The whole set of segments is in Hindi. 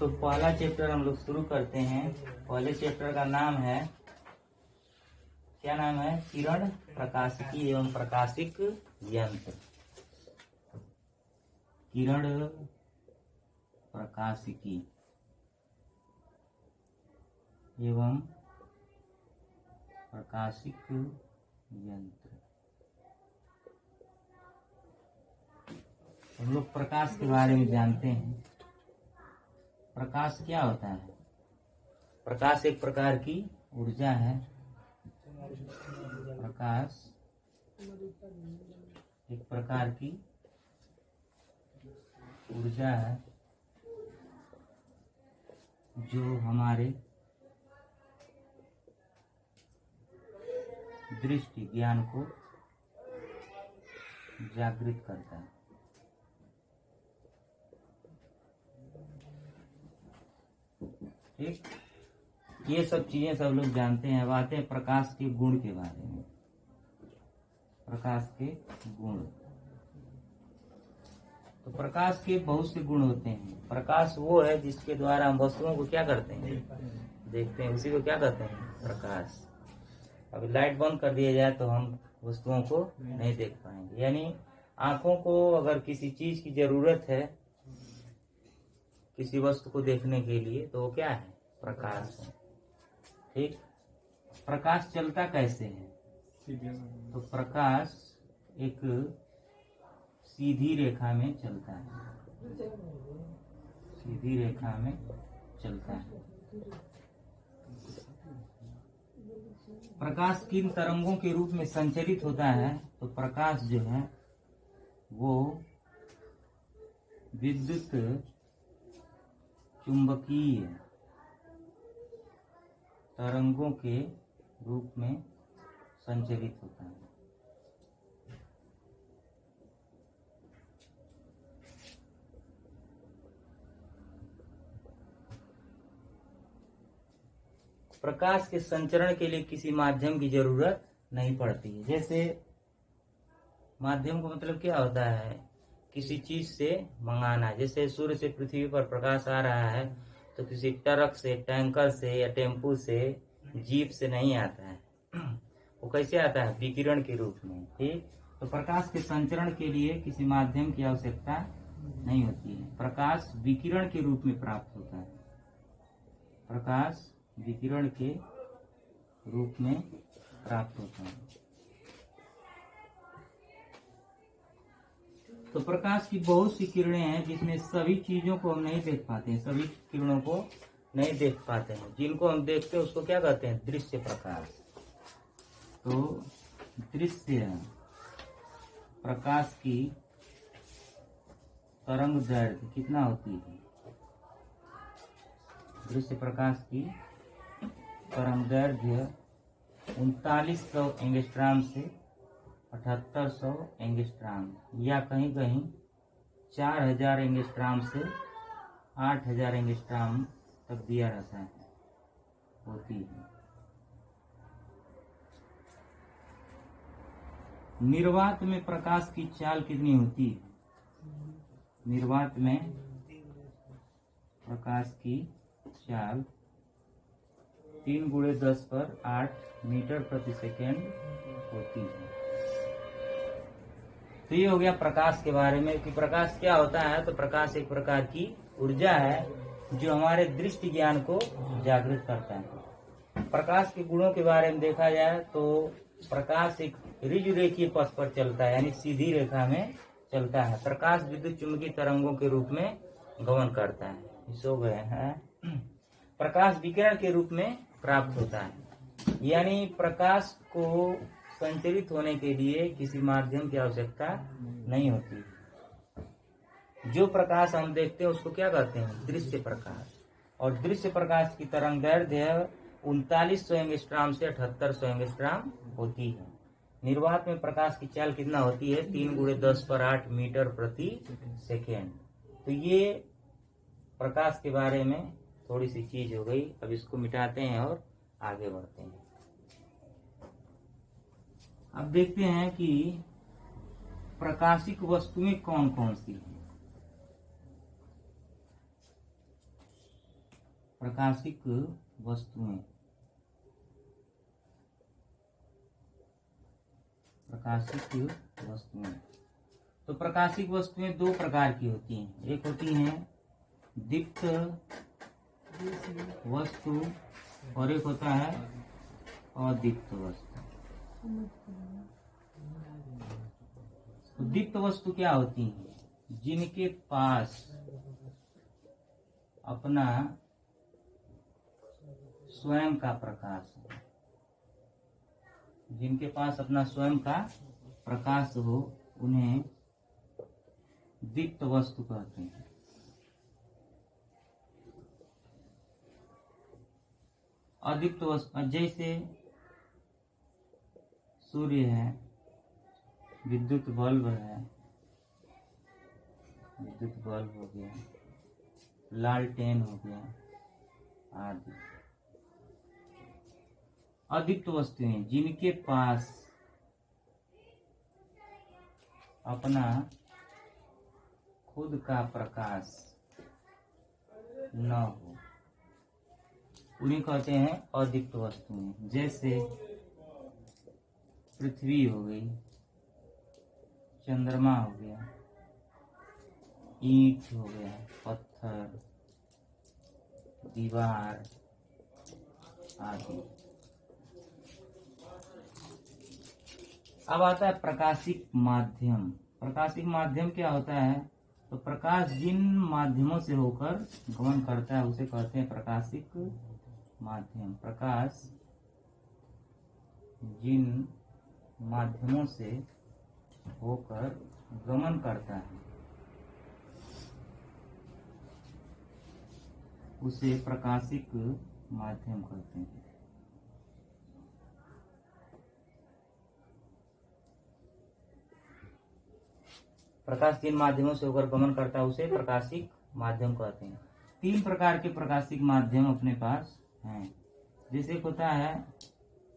तो पहला चैप्टर हम लोग शुरू करते हैं। पहले चैप्टर का नाम है, क्या नाम है? किरण प्रकाशिकी एवं प्रकाशिक यंत्र। किरण प्रकाशिकी एवं प्रकाशिक यंत्र। हम लोग प्रकाश के बारे में जानते हैं। प्रकाश क्या होता है? प्रकाश एक प्रकार की ऊर्जा है। प्रकाश एक प्रकार की ऊर्जा है जो हमारे दृष्टि ज्ञान को जागृत करता है। ठीक, ये सब चीजें सब लोग जानते हैं। अब आते हैं प्रकाश के गुण के बारे में। प्रकाश के गुण, तो प्रकाश के बहुत से गुण होते हैं। प्रकाश वो है जिसके द्वारा हम वस्तुओं को क्या करते हैं? देखते हैं। उसी को क्या कहते हैं? प्रकाश। अभी लाइट बंद कर दिया जाए तो हम वस्तुओं को नहीं देख पाएंगे। यानी आंखों को अगर किसी चीज की जरूरत है, किसी वस्तु को देखने के लिए, तो वो क्या है? प्रकाश है। ठीक, प्रकाश चलता कैसे है? तो प्रकाश एक सीधी रेखा में चलता है। सीधी रेखा में चलता है। प्रकाश किन तरंगों के रूप में संचरित होता है? तो प्रकाश जो है वो विद्युत चुंबकीय तरंगों के रूप में संचरित होता है। प्रकाश के संचरण के लिए किसी माध्यम की जरूरत नहीं पड़ती है। जैसे माध्यम का मतलब क्या होता है? किसी चीज से मंगाना। जैसे सूर्य से पृथ्वी पर प्रकाश आ रहा है तो किसी ट्रक से, टैंकर से या टेम्पू से, जीप से नहीं आता है। वो कैसे आता है? विकिरण के रूप में। ठीक, तो प्रकाश के संचरण के लिए किसी माध्यम की आवश्यकता नहीं होती है। प्रकाश विकिरण के रूप में प्राप्त होता है। प्रकाश विकिरण के रूप में प्राप्त होता है। तो प्रकाश की बहुत सी किरणें हैं जिसमें सभी चीजों को हम नहीं देख पाते हैं। सभी किरणों को नहीं देख पाते हैं। जिनको हम देखते हैं उसको क्या कहते हैं? दृश्य प्रकाश। तो दृश्य प्रकाश की तरंग दैर्घ्य कितना होती है? दृश्य प्रकाश की तरंग दैर्घ्य 3900 एंगस्ट्राम से 7800 एंगस्ट्राम, या कहीं कहीं 4000 एंगस्ट्राम से 8000 एंगस्ट्राम तक दिया रहता है, होती है। निर्वात में प्रकाश की चाल कितनी होती है? निर्वात में प्रकाश की चाल 3 × 10⁸ मीटर प्रति सेकेंड होती है। तो ये हो गया प्रकाश के बारे में कि प्रकाश क्या होता है। तो प्रकाश एक प्रकार की ऊर्जा है जो हमारे दृष्टि ज्ञान को जागृत करता है। प्रकाश के गुणों के बारे में देखा जाए तो प्रकाश एक ऋजुरेखीय पथ पर चलता है, यानी सीधी रेखा में चलता है। प्रकाश विद्युत चुंबकीय तरंगों के रूप में गमन करता है। सो गए हैं। प्रकाश विकिरण के रूप में प्राप्त होता है, यानी प्रकाश को संचरित होने के लिए किसी माध्यम की आवश्यकता नहीं होती। जो प्रकाश हम देखते हैं उसको क्या कहते हैं? दृश्य प्रकाश। और दृश्य प्रकाश की तरंग दैर्घ्य 3900 एंगस्ट्राम से 7800 एंगस्ट्राम होती है। निर्वात में प्रकाश की चाल कितना होती है? 3 × 10⁸ मीटर प्रति सेकेंड। तो ये प्रकाश के बारे में थोड़ी सी चीज हो गई। अब इसको मिटाते हैं और आगे बढ़ते हैं। अब देखते हैं कि प्रकाशिक वस्तुएं कौन कौन सी हैं। प्रकाशिक वस्तुएं। प्रकाशिक वस्तुएं, तो प्रकाशिक वस्तुएं दो प्रकार की होती हैं। एक होती हैं दीप्त वस्तु और एक होता है अदीप्त वस्तु। तो दीप्त वस्तु क्या होती हैं? जिनके पास अपना स्वयं का प्रकाश है, जिनके पास अपना स्वयं का प्रकाश हो, उन्हें दीप्त वस्तु कहते हैं। अदीप्त वस्तु जैसे सूर्य है, विद्युत बल्ब है, विद्युत बल्ब हो गया, लालटेन हो गया आदि। अदीप्त वस्तुएं जिनके पास अपना खुद का प्रकाश न हो, उन्हें कहते हैं अदीप्त वस्तुएं। जैसे पृथ्वी हो गई, चंद्रमा हो गया, ईंट हो गया, पत्थर, दीवार आदि। अब आता है प्रकाशिक माध्यम। प्रकाशिक माध्यम क्या होता है? तो प्रकाश जिन माध्यमों से होकर गमन करता है उसे कहते हैं प्रकाशिक माध्यम। प्रकाश जिन माध्यमों से होकर गमन करता है उसे प्रकाशिक माध्यम कहते हैं। प्रकाश जिन माध्यमों से होकर गमन करता है उसे प्रकाशिक माध्यम कहते हैं। तीन प्रकार के प्रकाशिक माध्यम अपने पास हैं। जैसे एक होता है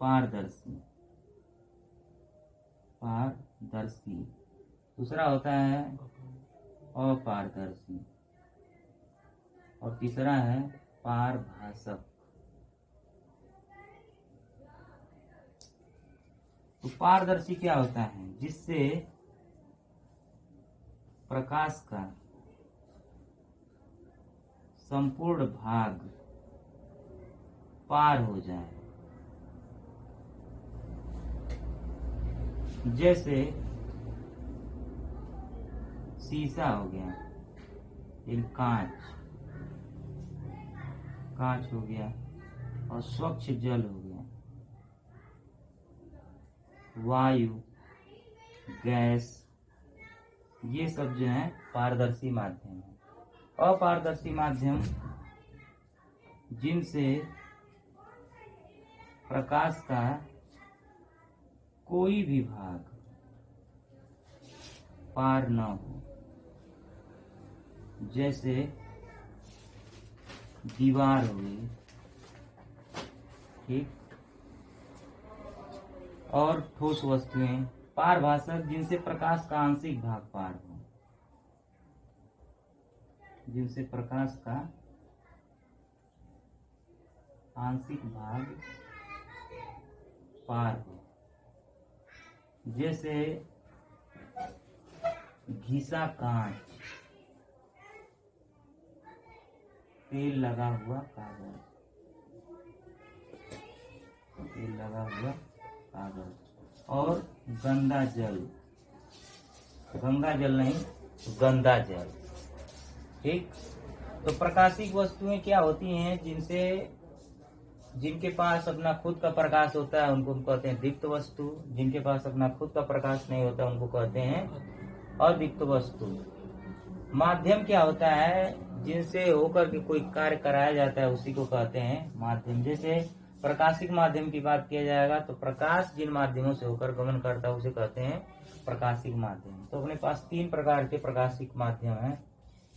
पारदर्शी, पारदर्शी। दूसरा होता है अपारदर्शी और तीसरा है पारभासक। तो पारदर्शी क्या होता है? जिससे प्रकाश का संपूर्ण भाग पार हो जाए। जैसे शीशा हो गया, एक कांच हो गया और स्वच्छ जल हो गया, वायु, गैस, ये सब जो है पारदर्शी माध्यम है। अपारदर्शी माध्यम जिनसे प्रकाश का कोई भी भाग पार न हो। जैसे दीवार हो गई, ठीक, और ठोस वस्तुएं। पारभासक जिनसे प्रकाश का आंशिक भाग पार हो, जिनसे प्रकाश का आंशिक भाग पार हो। जैसे घिसा कांच, तेल लगा हुआ कागज, तेल लगा हुआ कागज और गंदा जल, गंगा जल नहीं, गंदा जल, ठीक। तो प्रकाशिक वस्तुएं क्या होती हैं? जिनके पास अपना खुद का प्रकाश होता है उनको कहते हैं दीप्त वस्तु। जिनके पास अपना खुद का प्रकाश नहीं होता उनको कहते हैं अदीप्त वस्तु। माध्यम क्या होता है? जिनसे होकर के कोई कार्य कराया जाता है उसी को कहते हैं माध्यम। जैसे प्रकाशिक माध्यम की बात किया जाएगा तो प्रकाश जिन माध्यमों से होकर गमन करता है उसे कहते हैं प्रकाशिक माध्यम। तो अपने पास तीन प्रकार के प्रकाशिक माध्यम है।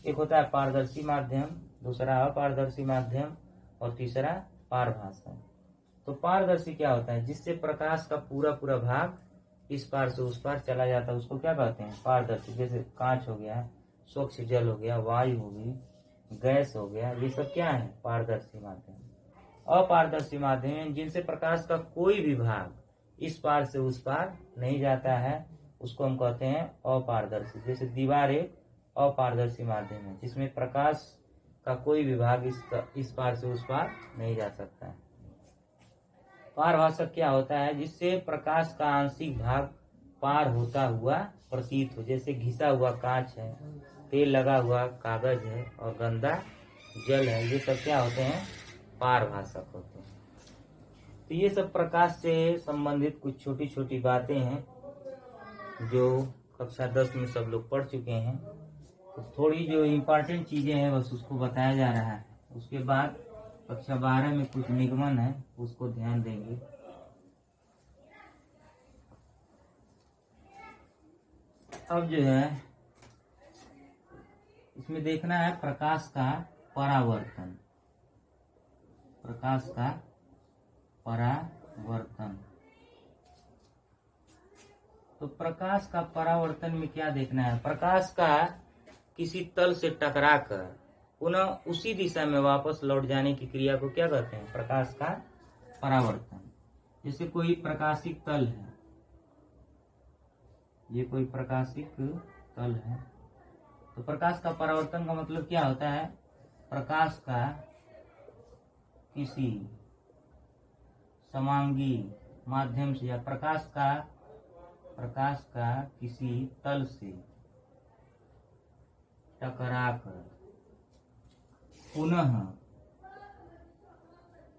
एक होता है पारदर्शी माध्यम, दूसरा अपारदर्शी माध्यम और तीसरा पारभासक। तो पारदर्शी क्या होता है? जिससे प्रकाश का पूरा पूरा भाग इस पार से उस पार चला जाता है उसको क्या कहते हैं? पारदर्शी। जैसे कांच हो गया, स्वच्छ जल हो गया, वायु हो गई, गैस हो गया, ये सब क्या है? पारदर्शी माध्यम। अपारदर्शी माध्यम है जिनसे प्रकाश का कोई भी भाग इस पार से उस पार नहीं जाता है, उसको हम कहते हैं अपारदर्शी। जैसे दीवार एक अपारदर्शी माध्यम है जिसमें प्रकाश का कोई भी भाग इस पार से उस पार नहीं जा सकता है। पारभाषक क्या होता है? जिससे प्रकाश का आंशिक भाग पार होता हुआ प्रतीत हो, जैसे घिसा हुआ कांच है, तेल लगा हुआ कागज है और गंदा जल है, ये सब क्या होते हैं? पारभाषक होते हैं। तो ये सब प्रकाश से संबंधित कुछ छोटी छोटी बातें हैं जो कक्षा 10 में सब लोग पढ़ चुके हैं। तो थोड़ी जो इम्पोर्टेंट चीजें हैं बस उसको बताया जा रहा है। उसके बाद कक्षा 12 में कुछ निगमन है, उसको ध्यान देंगे। अब जो है इसमें देखना है प्रकाश का परावर्तन। प्रकाश का परावर्तन। तो प्रकाश का परावर्तन में क्या देखना है? प्रकाश का किसी तल से टकराकर पुनः उसी दिशा में वापस लौट जाने की क्रिया को क्या कहते हैं? प्रकाश का परावर्तन। जैसे कोई प्रकाशिक तल है, ये कोई प्रकाशिक तल है, तो प्रकाश का परावर्तन का मतलब क्या होता है? प्रकाश का किसी समांगी माध्यम से या प्रकाश का किसी तल से टकराकर पुनः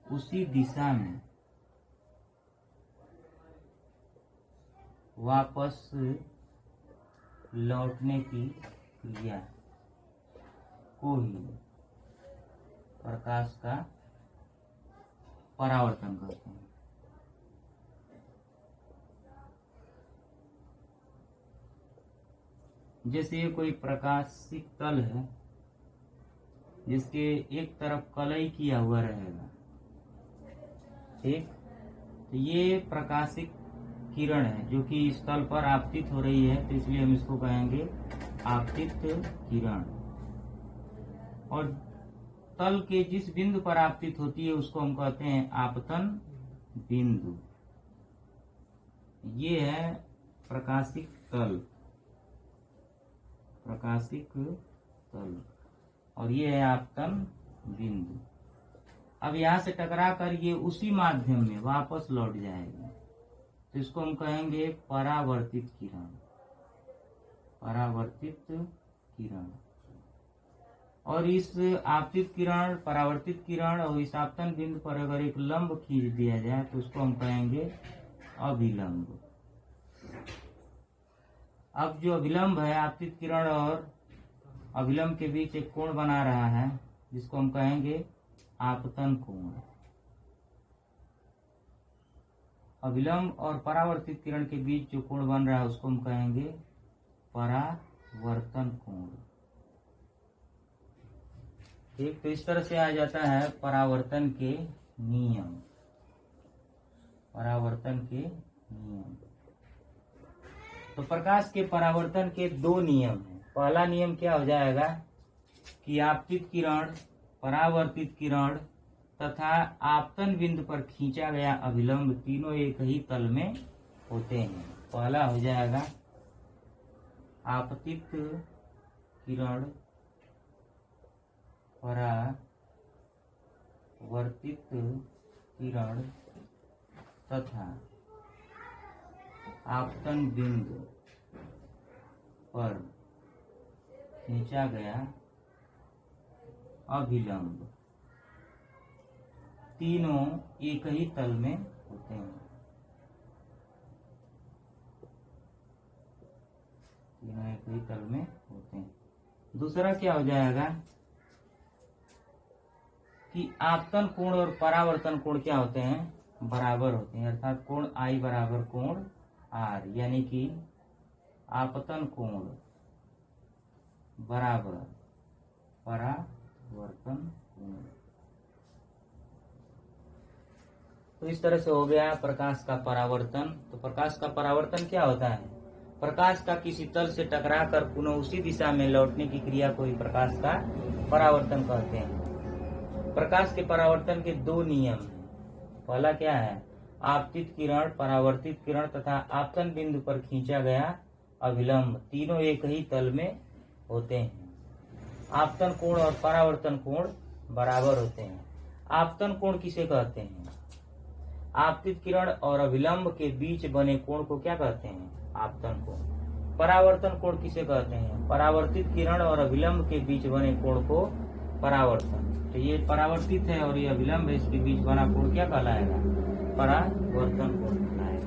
उसी दिशा में वापस लौटने की क्रिया को ही प्रकाश का परावर्तन कहते हैं। जैसे ये कोई प्रकाशिक तल है जिसके एक तरफ कलई किया हुआ रहेगा, ठीक, तो ये प्रकाशिक किरण है जो कि इस तल पर आपतित हो रही है, तो इसलिए हम इसको कहेंगे आपतित किरण। और तल के जिस बिंदु पर आपतित होती है उसको हम कहते हैं आपतन बिंदु। ये है प्रकाशिक तल, प्रकाशिक तल, और ये है आपतन बिंदु। अब यहाँ से टकरा कर ये उसी माध्यम में वापस लौट जाएगी, तो इसको हम कहेंगे परावर्तित किरण। परावर्तित किरण। और इस आपतित किरण, परावर्तित किरण और इस आपतन बिंदु पर अगर एक लंब खींच दिया जाए तो उसको हम कहेंगे अभिलंब। अब जो अभिलंब है, आपतित किरण और अभिलंब के बीच एक कोण बना रहा है जिसको हम कहेंगे आपतन कोण। अभिलंब और परावर्तित किरण के बीच जो कोण बन रहा है उसको हम कहेंगे परावर्तन कोण। ठीक, तो इस तरह से आ जाता है परावर्तन के नियम। परावर्तन के नियम। तो प्रकाश के परावर्तन के दो नियम हैं। पहला नियम क्या हो जाएगा कि आपतित किरण, परावर्तित किरण तथा आपतन बिंदु पर खींचा गया अभिलंब तीनों एक ही तल में होते हैं। पहला हो जाएगा आपतित किरण, परावर्तित किरण तथा आपतन बिंदु पर खींचा गया अभिलंब तीनों एक ही तल में होते हैं। तीनों एक ही तल में होते हैं। दूसरा क्या हो जाएगा कि आपतन कोण और परावर्तन कोण क्या होते हैं? बराबर होते हैं, अर्थात कोण I बराबर कोण R, यानी कि आपतन कोण बराबर परावर्तन कोण। तो इस तरह से हो गया प्रकाश का परावर्तन। तो प्रकाश का परावर्तन क्या होता है? प्रकाश का किसी तल से टकराकर पुनः उसी दिशा में लौटने की क्रिया को ही प्रकाश का परावर्तन कहते हैं। प्रकाश के परावर्तन के दो नियम हैं। पहला क्या है? आपतित किरण, परावर्तित किरण तथा आपतन बिंदु पर खींचा गया अभिलंब तीनों एक ही तल में होते हैं। आपतन कोण और परावर्तन कोण बराबर होते हैं। आपतन कोण किसे कहते हैं? आपतित किरण और अभिलंब के बीच बने कोण को क्या कहते हैं? आपतन कोण। परावर्तन कोण किसे कहते हैं? परावर्तित किरण और अभिलंब के बीच बने कोण को परावर्तन। तो ये परावर्तित है और ये अभिलंब है, इसके बीच बना कोण क्या कहलाएगा? परावर्तन कोण कहलाएगा।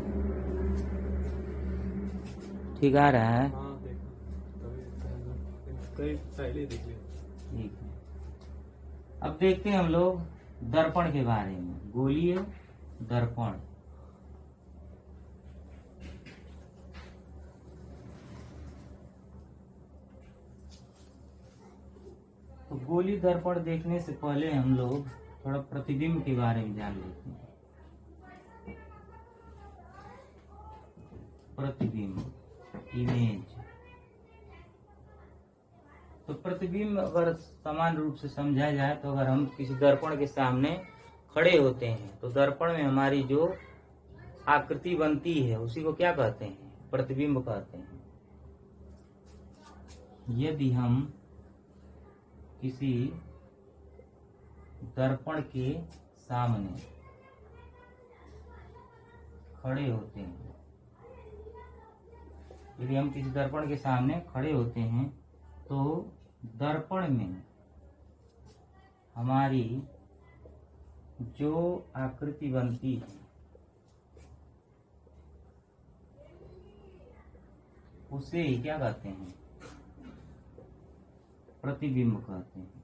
ठीक आ रहा है? ठीक है। अब देखते हैं हम लोग दर्पण के बारे में। गोलीय दर्पण। तो गोली दर्पण देखने से पहले हम लोग थोड़ा प्रतिबिंब के बारे में जान लेते हैं। प्रतिबिंब, इमेज। तो प्रतिबिंब अगर समान रूप से समझा जाए तो अगर हम किसी दर्पण के सामने खड़े होते हैं तो दर्पण में हमारी जो आकृति बनती है उसी को क्या कहते हैं? प्रतिबिंब कहते हैं। यदि हम किसी दर्पण के सामने खड़े होते हैं, यदि हम किसी दर्पण के सामने खड़े होते हैं तो दर्पण में हमारी जो आकृति बनती है उसे ही क्या कहते हैं? प्रतिबिंब कहते हैं।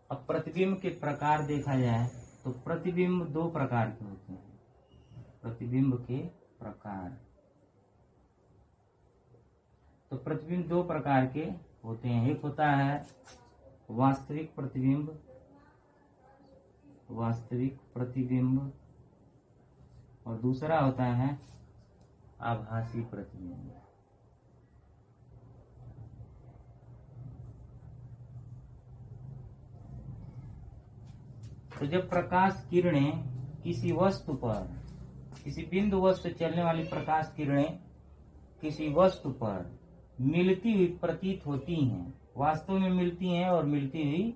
अब प्रतिबिंब के प्रकार देखा जाए तो प्रतिबिंब दो प्रकार के होते हैं। प्रतिबिंब के प्रकार, तो प्रतिबिंब दो प्रकार के होते हैं। एक होता है वास्तविक प्रतिबिंब, वास्तविक प्रतिबिंब, और दूसरा होता है आभासी प्रतिबिंब। तो जब प्रकाश किरणें किसी वस्तु पर, किसी बिंदु वस्तु चलने वाली प्रकाश किरणें किसी वस्तु पर मिलती हुई प्रतीत होती हैं, वास्तव में मिलती हैं और मिलती हुई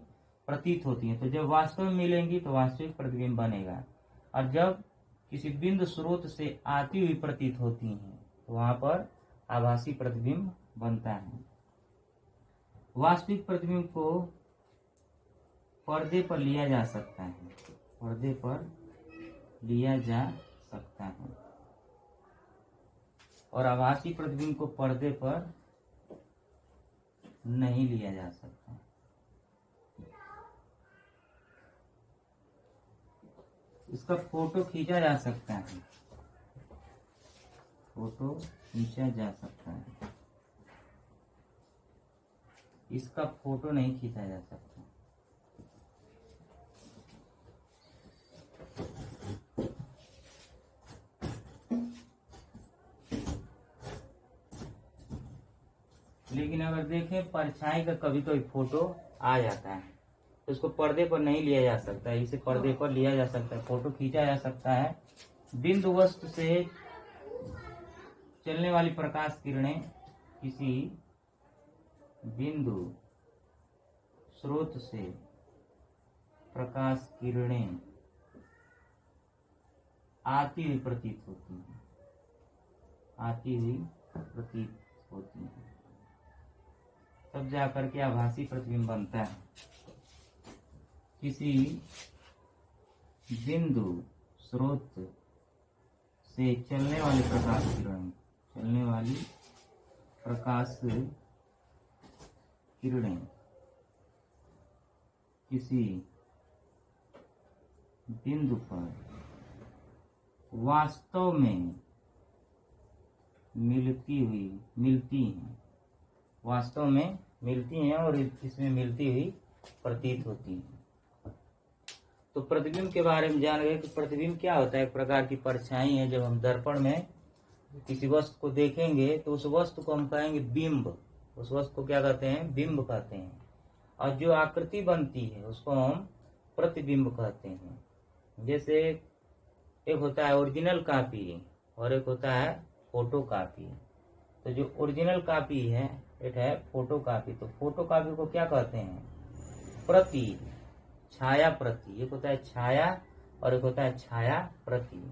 प्रतीत होती हैं, तो जब वास्तव में मिलेंगी तो वास्तविक प्रतिबिंब बनेगा। और जब किसी बिंदु स्रोत से आती हुई प्रतीत होती हैं तो वहां पर आभासी प्रतिबिंब बनता है। वास्तविक प्रतिबिंब को पर्दे पर लिया जा सकता है, पर्दे पर लिया जा सकता है, और आभासी प्रतिबिंब को पर्दे पर नहीं लिया जा सकता। इसका फोटो खींचा जा सकता है, फोटो खींचा जा सकता है, इसका फोटो नहीं खींचा जा सकता। लेकिन अगर देखें परछाई का कभी कभी फोटो आ जाता है तो इसको पर्दे पर नहीं लिया जा सकता है, इसे पर्दे पर लिया जा सकता है, फोटो खींचा जा सकता है। बिंदु वस्तु से चलने वाली प्रकाश किरणें किसी बिंदु स्रोत से प्रकाश किरणें आती हुई प्रतीत होती हैं, आती हुई प्रतीत होती हैं, तब जाकर के आभासी प्रतिबिंब बनता है। किसी बिंदु स्रोत से चलने वाली प्रकाश किरण, चलने वाली प्रकाश किरणें किसी बिंदु पर वास्तव में मिलती हैं, वास्तव में मिलती हैं और इसमें मिलती हुई प्रतीत होती हैं। तो प्रतिबिंब के बारे में जान गए कि प्रतिबिंब क्या होता है। एक प्रकार की परछाई है। जब हम दर्पण में किसी वस्तु को देखेंगे तो उस वस्तु को हम कहेंगे बिंब, उस वस्तु को क्या कहते हैं? बिंब कहते हैं। और जो आकृति बनती है उसको हम प्रतिबिंब कहते हैं। जैसे एक होता है ओरिजिनल कॉपी और एक होता है फोटो कॉपी। तो जो ओरिजिनल कॉपी है एक है फोटो कॉपी। तो फोटो कॉपी को क्या कहते हैं? प्रति, छाया प्रति। एक होता है छाया और एक होता है छाया प्रति।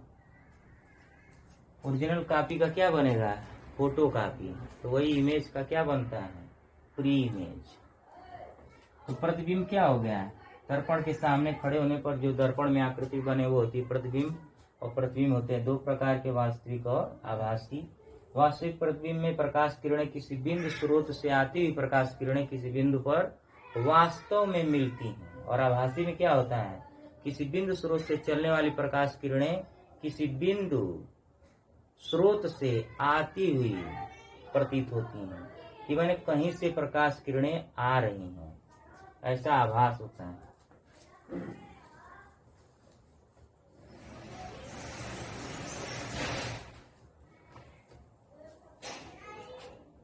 ओरिजिनल कॉपी का क्या बनेगा? Photo copy. तो वही इमेज का क्या बनता है? Pre image. तो प्रतिबिंब क्या हो गया? दर्पण के सामने खड़े होने पर जो दर्पण में आकृति बने वो होती है प्रतिबिंब। और प्रतिबिंब होते हैं दो प्रकार के, वास्तविक और आभासी। वास्तविक प्रतिबिंब में प्रकाश किरणें किसी बिंदु स्रोत से आती हुई प्रकाश किरणें किसी बिंदु पर वास्तव में मिलती हैं। और आभासी में क्या होता है? किसी बिंदु स्रोत से चलने वाली प्रकाश किरणें किसी बिंदु स्रोत से आती हुई प्रतीत होती हैं, कि मैंने कहीं से प्रकाश किरणें आ रही हैं, ऐसा आभास होता है।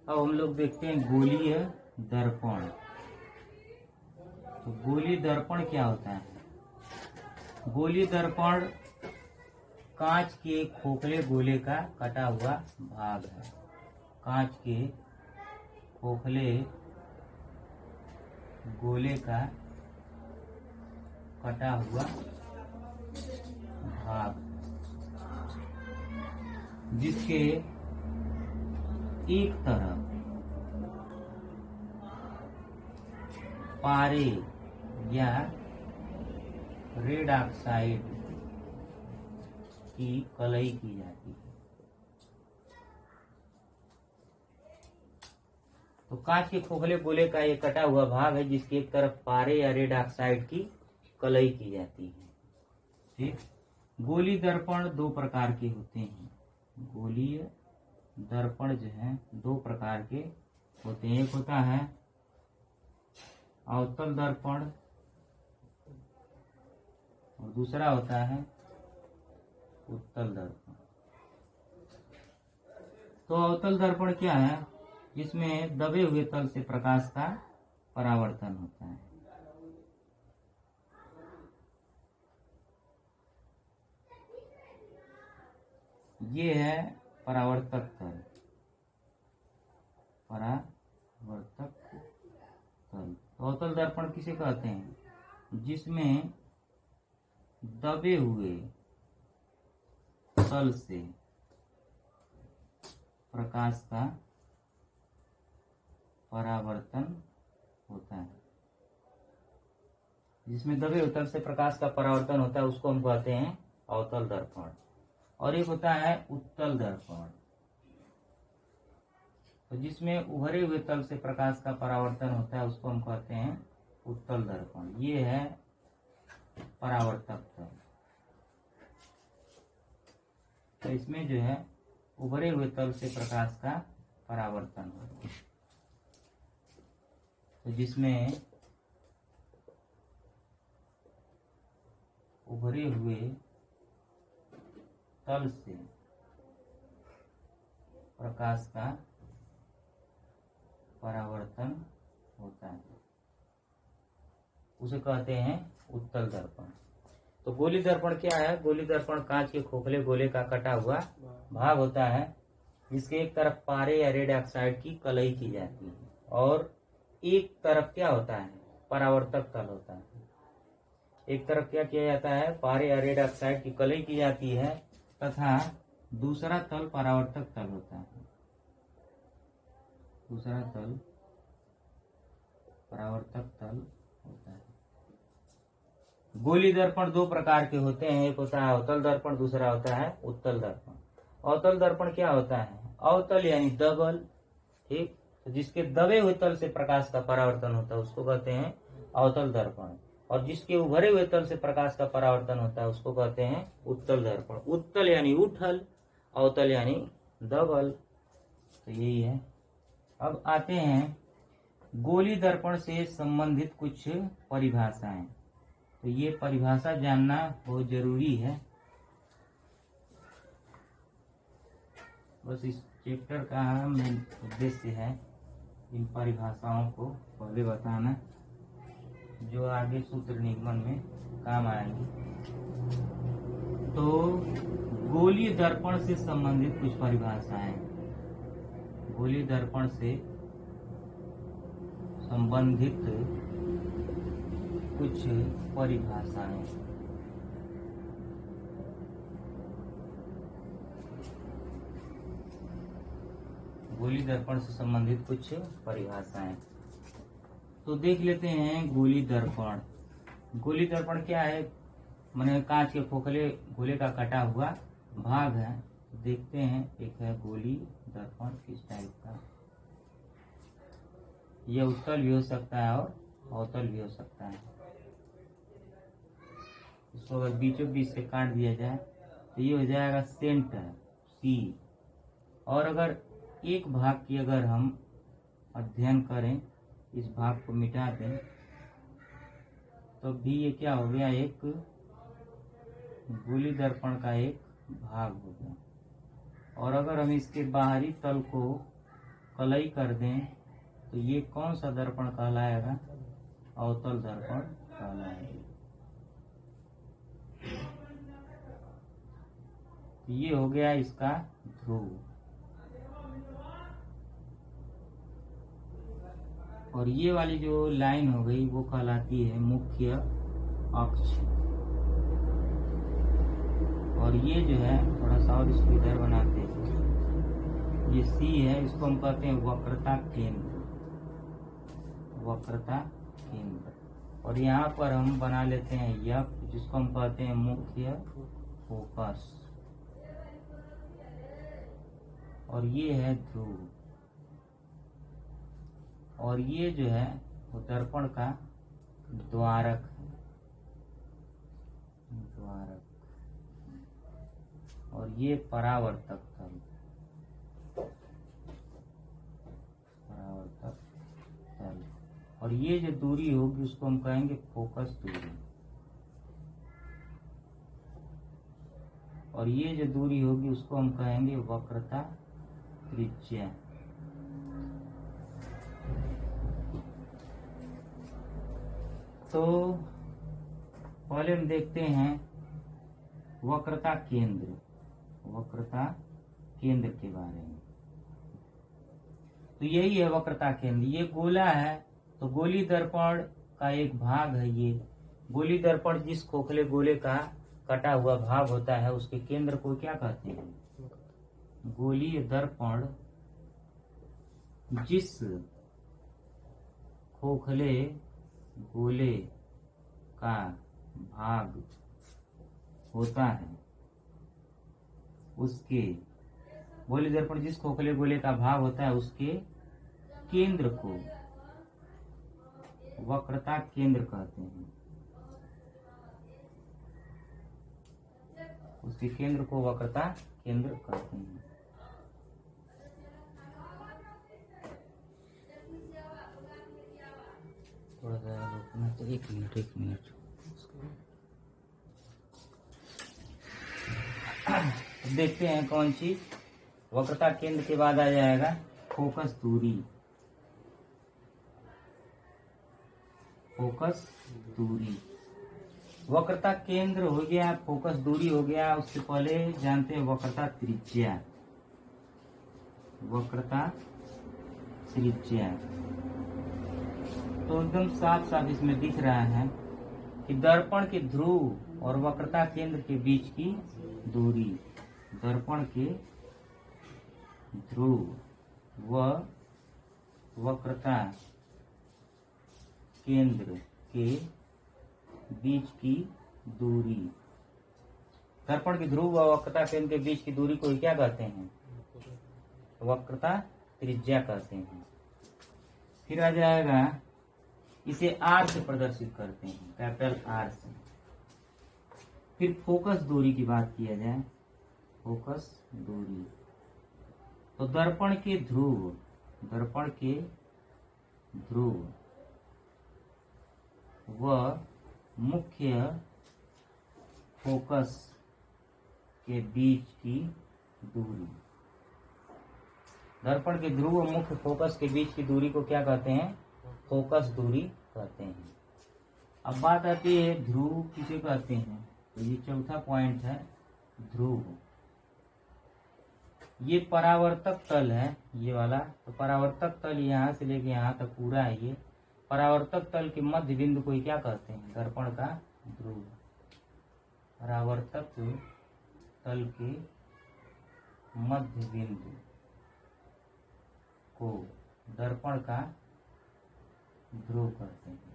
अब हम लोग देखते हैं गोलीय दर्पण। तो गोलीय दर्पण क्या होता है? गोलीय दर्पण कांच के खोखले गोले का कटा हुआ भाग है। कांच के खोखले गोले का कटा हुआ भाग, जिसके एक तरफ पारे या रेड ऑक्साइड की कलई की जाती है। तो कांच के खोखले गोले का ये कटा हुआ भाग है जिसकी एक तरफ पारे या रेड ऑक्साइड की कलई की जाती है। ठीक। गोली दर्पण दो प्रकार के होते हैं। गोलीय दर्पण जो है दो प्रकार के होते हैं। एक होता है अवतल दर्पण और दूसरा होता है उत्तल दर्पण। तो अवतल दर्पण क्या है? जिसमें दबे हुए तल से प्रकाश का परावर्तन होता है। ये है परावर्तक तल। परावर्तक तल। अवतल दर्पण किसे कहते हैं? जिसमें दबे हुए तल से प्रकाश का परावर्तन होता है। जिसमें दबे हुए तल से प्रकाश का परावर्तन होता है उसको हम कहते हैं अवतल दर्पण। और एक होता है उत्तल दर्पण। तो जिसमें उभरे हुए तल से प्रकाश का परावर्तन होता है उसको हम कहते हैं उत्तल दर्पण। ये है परावर्तक तल। तो इसमें जो है उभरे हुए तल से प्रकाश का परावर्तन होता है। तो जिसमें उभरे हुए तल से प्रकाश का परावर्तन होता है उसे कहते हैं उत्तल दर्पण। तो गोली दर्पण क्या है? गोली दर्पण कांच के खोखले गोले का कटा हुआ भाग होता है जिसके एक तरफ पारे या रेड ऑक्साइड की कलई की जाती है और एक तरफ क्या होता है? परावर्तक तल होता है। एक तरफ क्या किया जाता है? पारे या रेड ऑक्साइड की कलई की जाती है तथा दूसरा तल परावर्तक तल होता है। दूसरा तल परावर्तक तल होता है। गोली दर्पण दो प्रकार के होते हैं। एक होता है अवतल दर्पण, दूसरा होता है उत्तल दर्पण। अवतल दर्पण क्या होता है? अवतल यानी दबल। ठीक। तो जिसके दबे हुए तल से प्रकाश का परावर्तन होता है उसको कहते हैं अवतल दर्पण। और जिसके उभरे हुए तल से प्रकाश का परावर्तन होता है उसको कहते हैं उत्तल दर्पण। उत्तल यानी उठल, अवतल यानी दबल। तो यही है। अब आते हैं गोली दर्पण से संबंधित कुछ परिभाषाएं। तो ये परिभाषा जानना बहुत जरूरी है। बस इस चैप्टर का मेन उद्देश्य है इन परिभाषाओं को पहले बताना, जो आगे सूत्र निगमन में काम आएंगी। तो गोलीय दर्पण से संबंधित कुछ परिभाषाएं, गोलीय दर्पण से संबंधित कुछ परिभाषाएं। गोली दर्पण से संबंधित कुछ परिभाषाएं तो देख लेते हैं। गोली दर्पण, गोली दर्पण क्या है? माने कांच के खोखले गोले का कटा हुआ भाग है। देखते हैं, एक है गोली दर्पण किस टाइप का। यह उत्तल भी हो सकता है और अवतल भी हो सकता है। इसको अगर बीचों बीच से काट दिया जाए तो ये हो जाएगा सेंटर सी। और अगर एक भाग की अगर हम अध्ययन करें, इस भाग को मिटा दें, तो भी ये क्या हो गया? एक गोली दर्पण का एक भाग हो गया। और अगर हम इसके बाहरी तल को कलई कर दें तो ये कौन सा दर्पण कहलाएगा? अवतल दर्पण कहलाएगा। ये हो गया इसका ध्रुव। और ये वाली जो लाइन हो गई वो कहलाती है मुख्य अक्ष। और ये जो है, थोड़ा सा और इसको इधर बनाते हैं, ये सी है, इसको हम कहते हैं वक्रता केंद्र, वक्रता केंद्र। और यहाँ पर हम बना लेते हैं यफ, जिसको हम कहते हैं मुख्य फोकस। और ये है ध्रुव। और ये जो है वो दर्पण का द्वारक है, द्वारक। और ये परावर्तक तल, परावर्तक तल। और ये जो दूरी होगी उसको हम कहेंगे फोकस दूरी। और ये जो दूरी होगी उसको हम कहेंगे वक्रता त्रिज्या। तो पहले हम देखते हैं वक्रता केंद्र, वक्रता केंद्र के बारे में। तो यही है वक्रता केंद्र। ये गोला है, तो गोली दर्पण का एक भाग है ये। गोली दर्पण जिस खोखले गोले का कटा हुआ भाग होता है उसके केंद्र को क्या कहते हैं? गोलीय दर्पण जिस खोखले गोले का भाग होता है उसके, गोली दर्पण जिस खोखले गोले का भाग होता है उसके केंद्र को वक्रता केंद्र कहते हैं। उसके केंद्र को वक्रता केंद्र कहते हैं। थोड़ा सा रुकना, तो एक मिनट। देखते हैं कौन सी। वक्रता केंद्र के बाद आ जाएगा फोकस दूरी, फोकस दूरी। वक्रता केंद्र हो गया, फोकस दूरी हो गया। उससे पहले जानते हैं वक्रता त्रिज्या, वक्रता त्रिज्या। तो एकदम साफ साफ इसमें दिख रहा है कि दर्पण के ध्रुव और वक्रता केंद्र के बीच की दूरी, दर्पण के ध्रुव व वक्रता केंद्र के बीच की दूरी, दर्पण के ध्रुव व वक्रता केंद्र के बीच की दूरी को क्या कहते हैं? वक्रता त्रिज्या कहते हैं। फिर आ जाएगा, इसे आर से प्रदर्शित करते हैं, कैपिटल आर से। फिर फोकस दूरी की बात किया जाए, फोकस दूरी। तो दर्पण के ध्रुव, दर्पण के ध्रुव व मुख्य फोकस के बीच की दूरी, दर्पण के ध्रुव और मुख्य फोकस के बीच की दूरी को क्या कहते हैं? फोकस दूरी कहते हैं। अब बात आती है ध्रुव किसे कहते हैं। तो ये चौथा पॉइंट है ध्रुव। ये परावर्तक तल है ये वाला। तो परावर्तक तल यहाँ से लेके यहाँ तक पूरा है। ये परावर्तक तल के मध्य बिंदु को क्या कहते हैं? दर्पण का ध्रुव। परावर्तक तल के मध्य बिंदु को दर्पण का ध्रुव कहते हैं।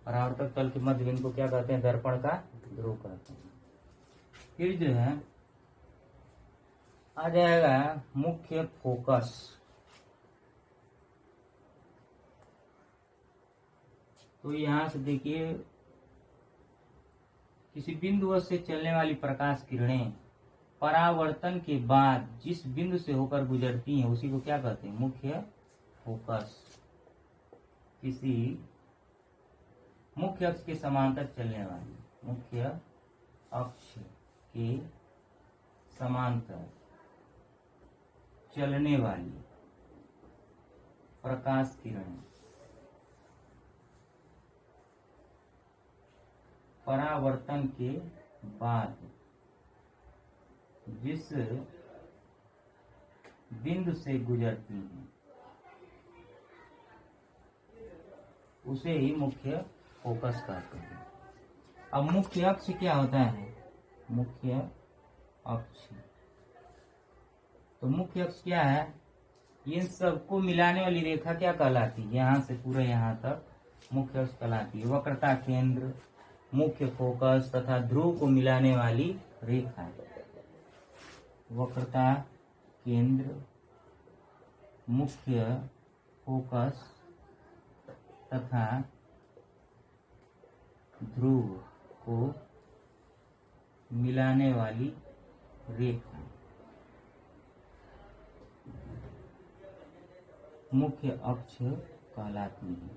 परावर्तक तल के मध्य बिंदु को क्या कहते हैं? दर्पण का ध्रुव कहते हैं। फिर जो है आ जाएगा मुख्य फोकस। तो यहाँ से देखिए किसी बिंदु से चलने वाली प्रकाश किरणें परावर्तन के बाद जिस बिंदु से होकर गुजरती हैं उसी को क्या कहते हैं? मुख्य फोकस। किसी मुख्य अक्ष के समांतर चलने वाली, मुख्य अक्ष के समांतर चलने वाली प्रकाश किरणें परावर्तन के बाद जिस बिंदु से गुजरती हैं उसे ही मुख्य फोकस कहते हैं। अब मुख्य अक्ष क्या होता है? मुख्य अक्ष, तो मुख्य अक्ष क्या है? इन सबको मिलाने वाली रेखा क्या कहलाती है? यहाँ से पूरे यहाँ तक मुख्य अक्ष कहलाती है। वक्रता केंद्र, मुख्य फोकस तथा ध्रुव को मिलाने वाली रेखा। वक्रता केंद्र, मुख्य फोकस तथा ध्रुव को मिलाने वाली रेखा मुख्य अक्ष कहलाती है।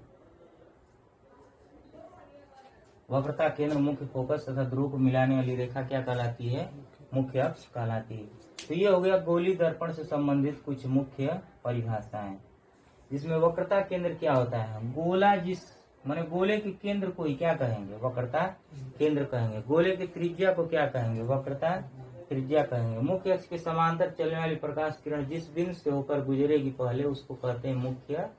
वक्रता केंद्र, मुख्य फोकस तथा ध्रुव को मिलाने वाली रेखा क्या कहलाती है? मुख्य अक्ष कहलाती है। तो ये हो गया गोली दर्पण से संबंधित कुछ मुख्य परिभाषाएं, जिसमें वक्रता केंद्र क्या होता है? गोला जिस माने गोले के केंद्र को ही क्या कहेंगे? वक्रता केंद्र कहेंगे। गोले की त्रिज्या को क्या कहेंगे? वक्रता त्रिज्या कहेंगे। मुख्य अक्ष के समांतर चलने वाली प्रकाश किरण जिस बिंदु से होकर गुजरेगी पहले उसको कहते हैं मुख्य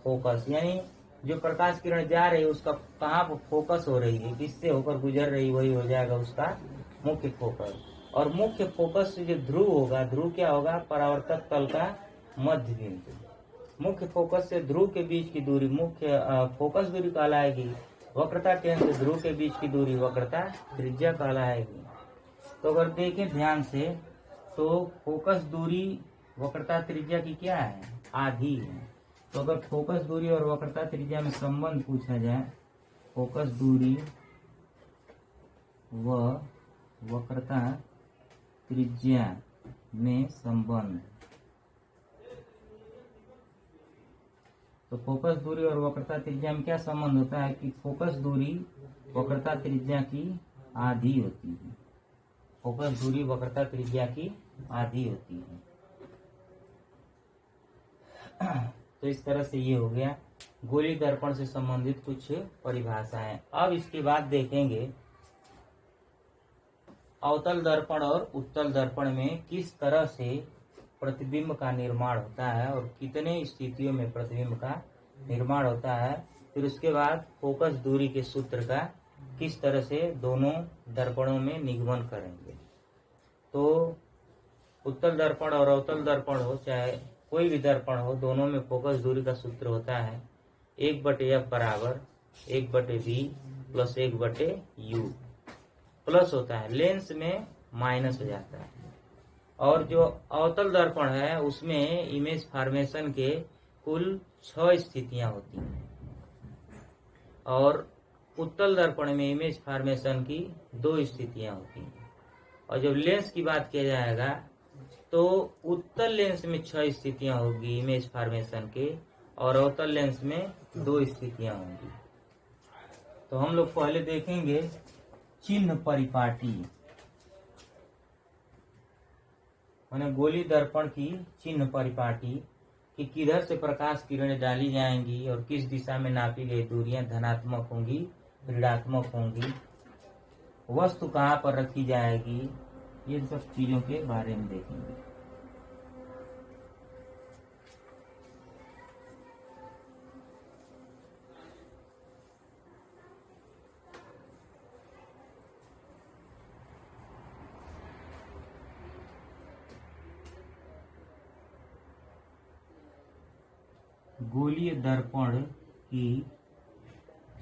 फोकस। यानी जो प्रकाश किरण जा रही है उसका कहाँ पर फोकस हो रही है, किससे होकर गुजर रही, वही हो जाएगा उसका मुख्य फोकस। और मुख्य फोकस से जो ध्रुव होगा, ध्रुव क्या होगा? परावर्तक तल का मध्य बिंदु। मुख्य फोकस से ध्रुव के बीच की दूरी मुख्य फोकस दूरी कहलाएगी। वक्रता केंद्र से ध्रुव के बीच की दूरी वक्रता त्रिज्या कहलाएगी। तो अगर देखें ध्यान से तो फोकस दूरी वक्रता त्रिज्या की क्या है? आधी है। तो अगर फोकस दूरी और वक्रता त्रिज्या में संबंध पूछा जाए, फोकस दूरी व वक्रता त्रिज्या में संबंध, तो फोकस दूरी और वक्रता त्रिज्या में क्या संबंध होता है कि फोकस दूरी वक्रता त्रिज्या की आधी होती है। फोकस दूरी वक्रता त्रिज्या की आधी होती है। तो इस तरह से ये हो गया गोली दर्पण से संबंधित कुछ परिभाषाएं। अब इसके बाद देखेंगे अवतल दर्पण और उत्तल दर्पण में किस तरह से प्रतिबिंब का निर्माण होता है और कितने स्थितियों में प्रतिबिंब का निर्माण होता है। फिर उसके बाद फोकस दूरी के सूत्र का किस तरह से दोनों दर्पणों में निगमन करेंगे। तो उत्तल दर्पण और अवतल दर्पण हो, चाहे कोई भी दर्पण हो, दोनों में फोकस दूरी का सूत्र होता है 1/f बराबर 1/b प्लस 1/u। प्लस होता है, लेंस में माइनस हो जाता है। और जो अवतल दर्पण है उसमें इमेज फॉर्मेशन के कुल 6 स्थितियां होती हैं और उत्तल दर्पण में इमेज फॉर्मेशन की 2 स्थितियां होती हैं। और जब लेंस की बात किया जाएगा तो उत्तल लेंस में 6 स्थितियां होगी इमेज फॉर्मेशन के और अवतल लेंस में 2 स्थितियां होंगी। तो हम लोग पहले देखेंगे चिन्ह परिपाटी। मैंने गोली दर्पण की चिन्ह परिपाटी कि किधर से प्रकाश किरणें डाली जाएंगी और किस दिशा में नापी गई दूरियां धनात्मक होंगी, ऋणात्मक होंगी, वस्तु कहाँ पर रखी जाएगी, ये सब चीजों के बारे में देखेंगे। गोलीय दर्पण की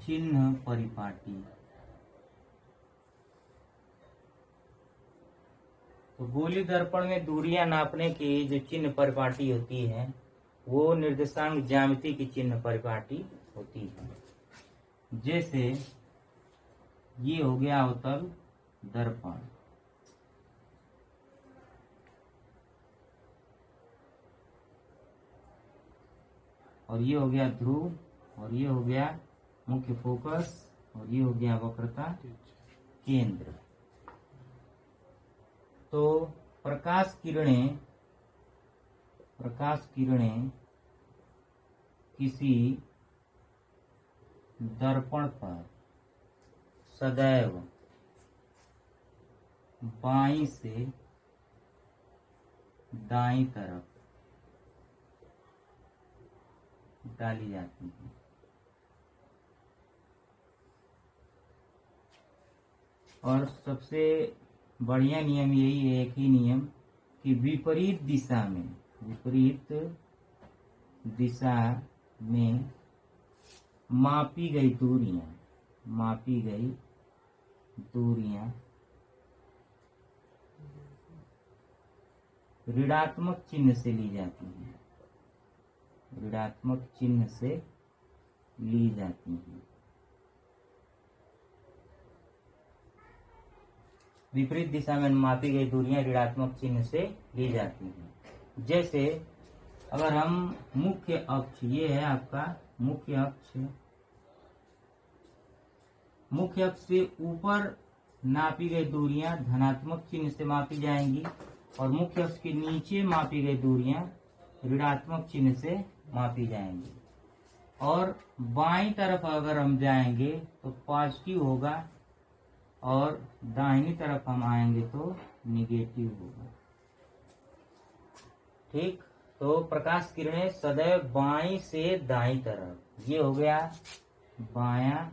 चिन्ह परिपाटी। तो गोली दर्पण में दूरियां नापने की जो चिन्ह परिपाटी होती है वो निर्देशांक ज्यामिति की चिन्ह परिपाटी होती है। जैसे ये हो गया अवतल दर्पण, और ये हो गया ध्रुव, और ये हो गया मुख्य फोकस, और ये हो गया वक्रता केंद्र। तो प्रकाश किरणें किसी दर्पण पर सदैव बाईं से दाईं तरफ डाली जाती है। और सबसे बढ़िया नियम यही है, एक ही नियम, कि विपरीत दिशा में मापी गई दूरियां ऋणात्मक चिन्ह से ली जाती हैं, विपरीत दिशा में मापी गई दूरियां ऋणात्मक चिन्ह से ली जाती हैं। जैसे अगर हम मुख्य अक्ष, ये है आपका मुख्य अक्ष से ऊपर नापी गई दूरियां धनात्मक चिन्ह से मापी जाएंगी, और मुख्य अक्ष के नीचे मापी गई दूरियां ऋणात्मक चिन्ह से मापी जाएंगी। और बाईं तरफ अगर हम जाएंगे तो पॉजिटिव होगा, और दाहिनी तरफ हम आएंगे तो निगेटिव होगा। ठीक, तो प्रकाश किरणें सदैव बाईं से दाईं तरफ, ये हो गया बायां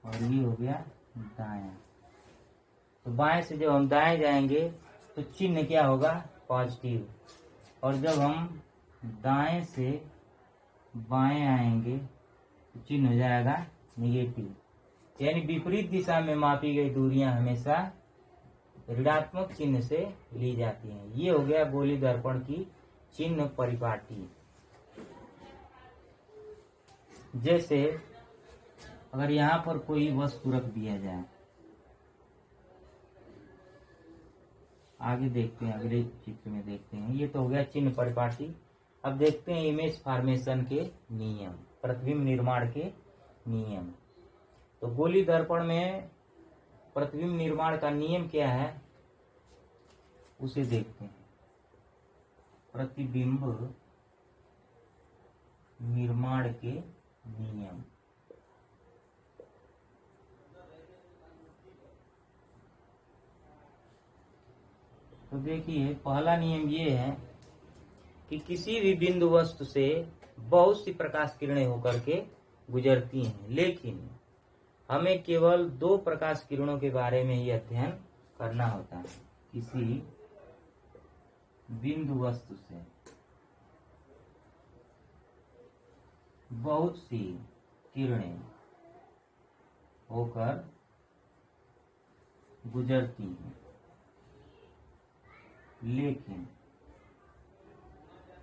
और ये हो गया दायां। तो बाएं से जब हम दाएं जाएंगे तो चिन्ह क्या होगा, पॉजिटिव, और जब हम दाएं से बाएं आएंगे तो चिन्ह हो जाएगा निगेटिव। यानी विपरीत दिशा में मापी गई दूरियां हमेशा ऋणात्मक चिन्ह से ली जाती हैं। ये हो गया गोली दर्पण की चिन्ह परिपाटी। जैसे अगर यहाँ पर कोई वस्तु रख दिया जाए, आगे देखते हैं, अगले चित्र में देखते हैं। ये तो हो गया चिन्ह परिपाटी। अब देखते हैं इमेज फॉर्मेशन के नियम, प्रतिबिंब निर्माण के नियम। तो गोली दर्पण में प्रतिबिंब निर्माण का नियम क्या है उसे देखते हैं। प्रतिबिंब निर्माण के नियम। तो देखिए, पहला नियम ये है कि किसी भी बिंदु वस्तु से बहुत सी प्रकाश किरणें होकर के गुजरती हैं, लेकिन हमें केवल दो प्रकाश किरणों के बारे में ही अध्ययन करना होता है। किसी बिंदु वस्तु से बहुत सी किरणें होकर गुजरती हैं, लेकिन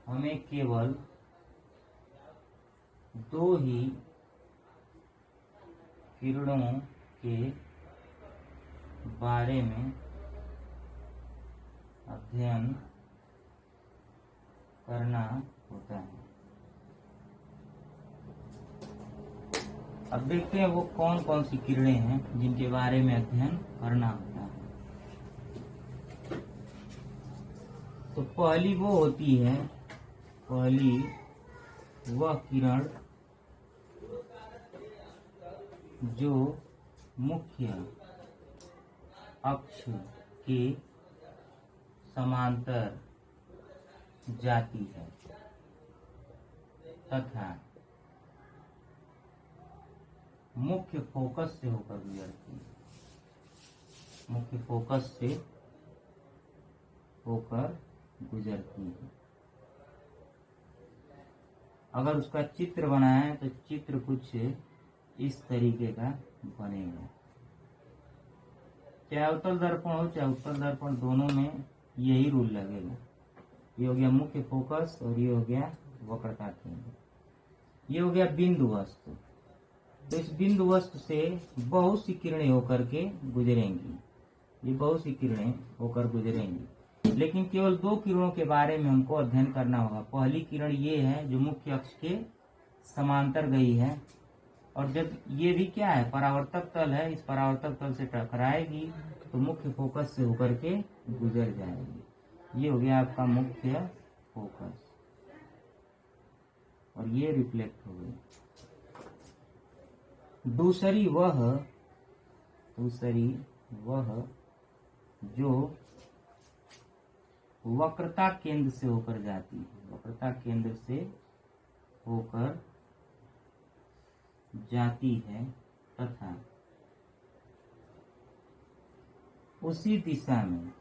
हमें केवल दो ही किरणों के बारे में अध्ययन करना होता है। अब देखते हैं वो कौन कौन सी किरणें हैं जिनके बारे में अध्ययन करना होता है। तो पहली वो होती है, पहली वह किरण जो मुख्य अक्ष के समांतर जाती है तथा मुख्य फोकस से होकर गुजरती है, मुख्य फोकस से होकर गुजरती है। अगर उसका चित्र बनाए तो चित्र कुछ इस तरीके का बनेगा। चाहे अवतल दर्पण हो चाहे उत्तल दर्पण, दोनों में यही रूल लगेगा। ये हो गया मुख्य फोकस और ये हो गया वक्रता केंद्र। ये हो गया बिंदु वस्तु। तो इस बिंदु वस्तु से बहुत सी किरणें होकर के गुजरेंगी, ये बहुत सी किरणें होकर गुजरेंगी, लेकिन केवल दो किरणों के बारे में हमको अध्ययन करना होगा। पहली किरण ये है जो मुख्य अक्ष के समांतर गई है, और जब ये भी क्या है, परावर्तक तल है, इस परावर्तक तल से टकराएगी तो मुख्य फोकस से होकर के गुजर जाएगी। ये हो गया आपका मुख्य फोकस और ये रिफ्लेक्ट हो गई। दूसरी वह जो वक्रता केंद्र से होकर जाती है, वक्रता केंद्र से होकर जाती है तथा उसी दिशा में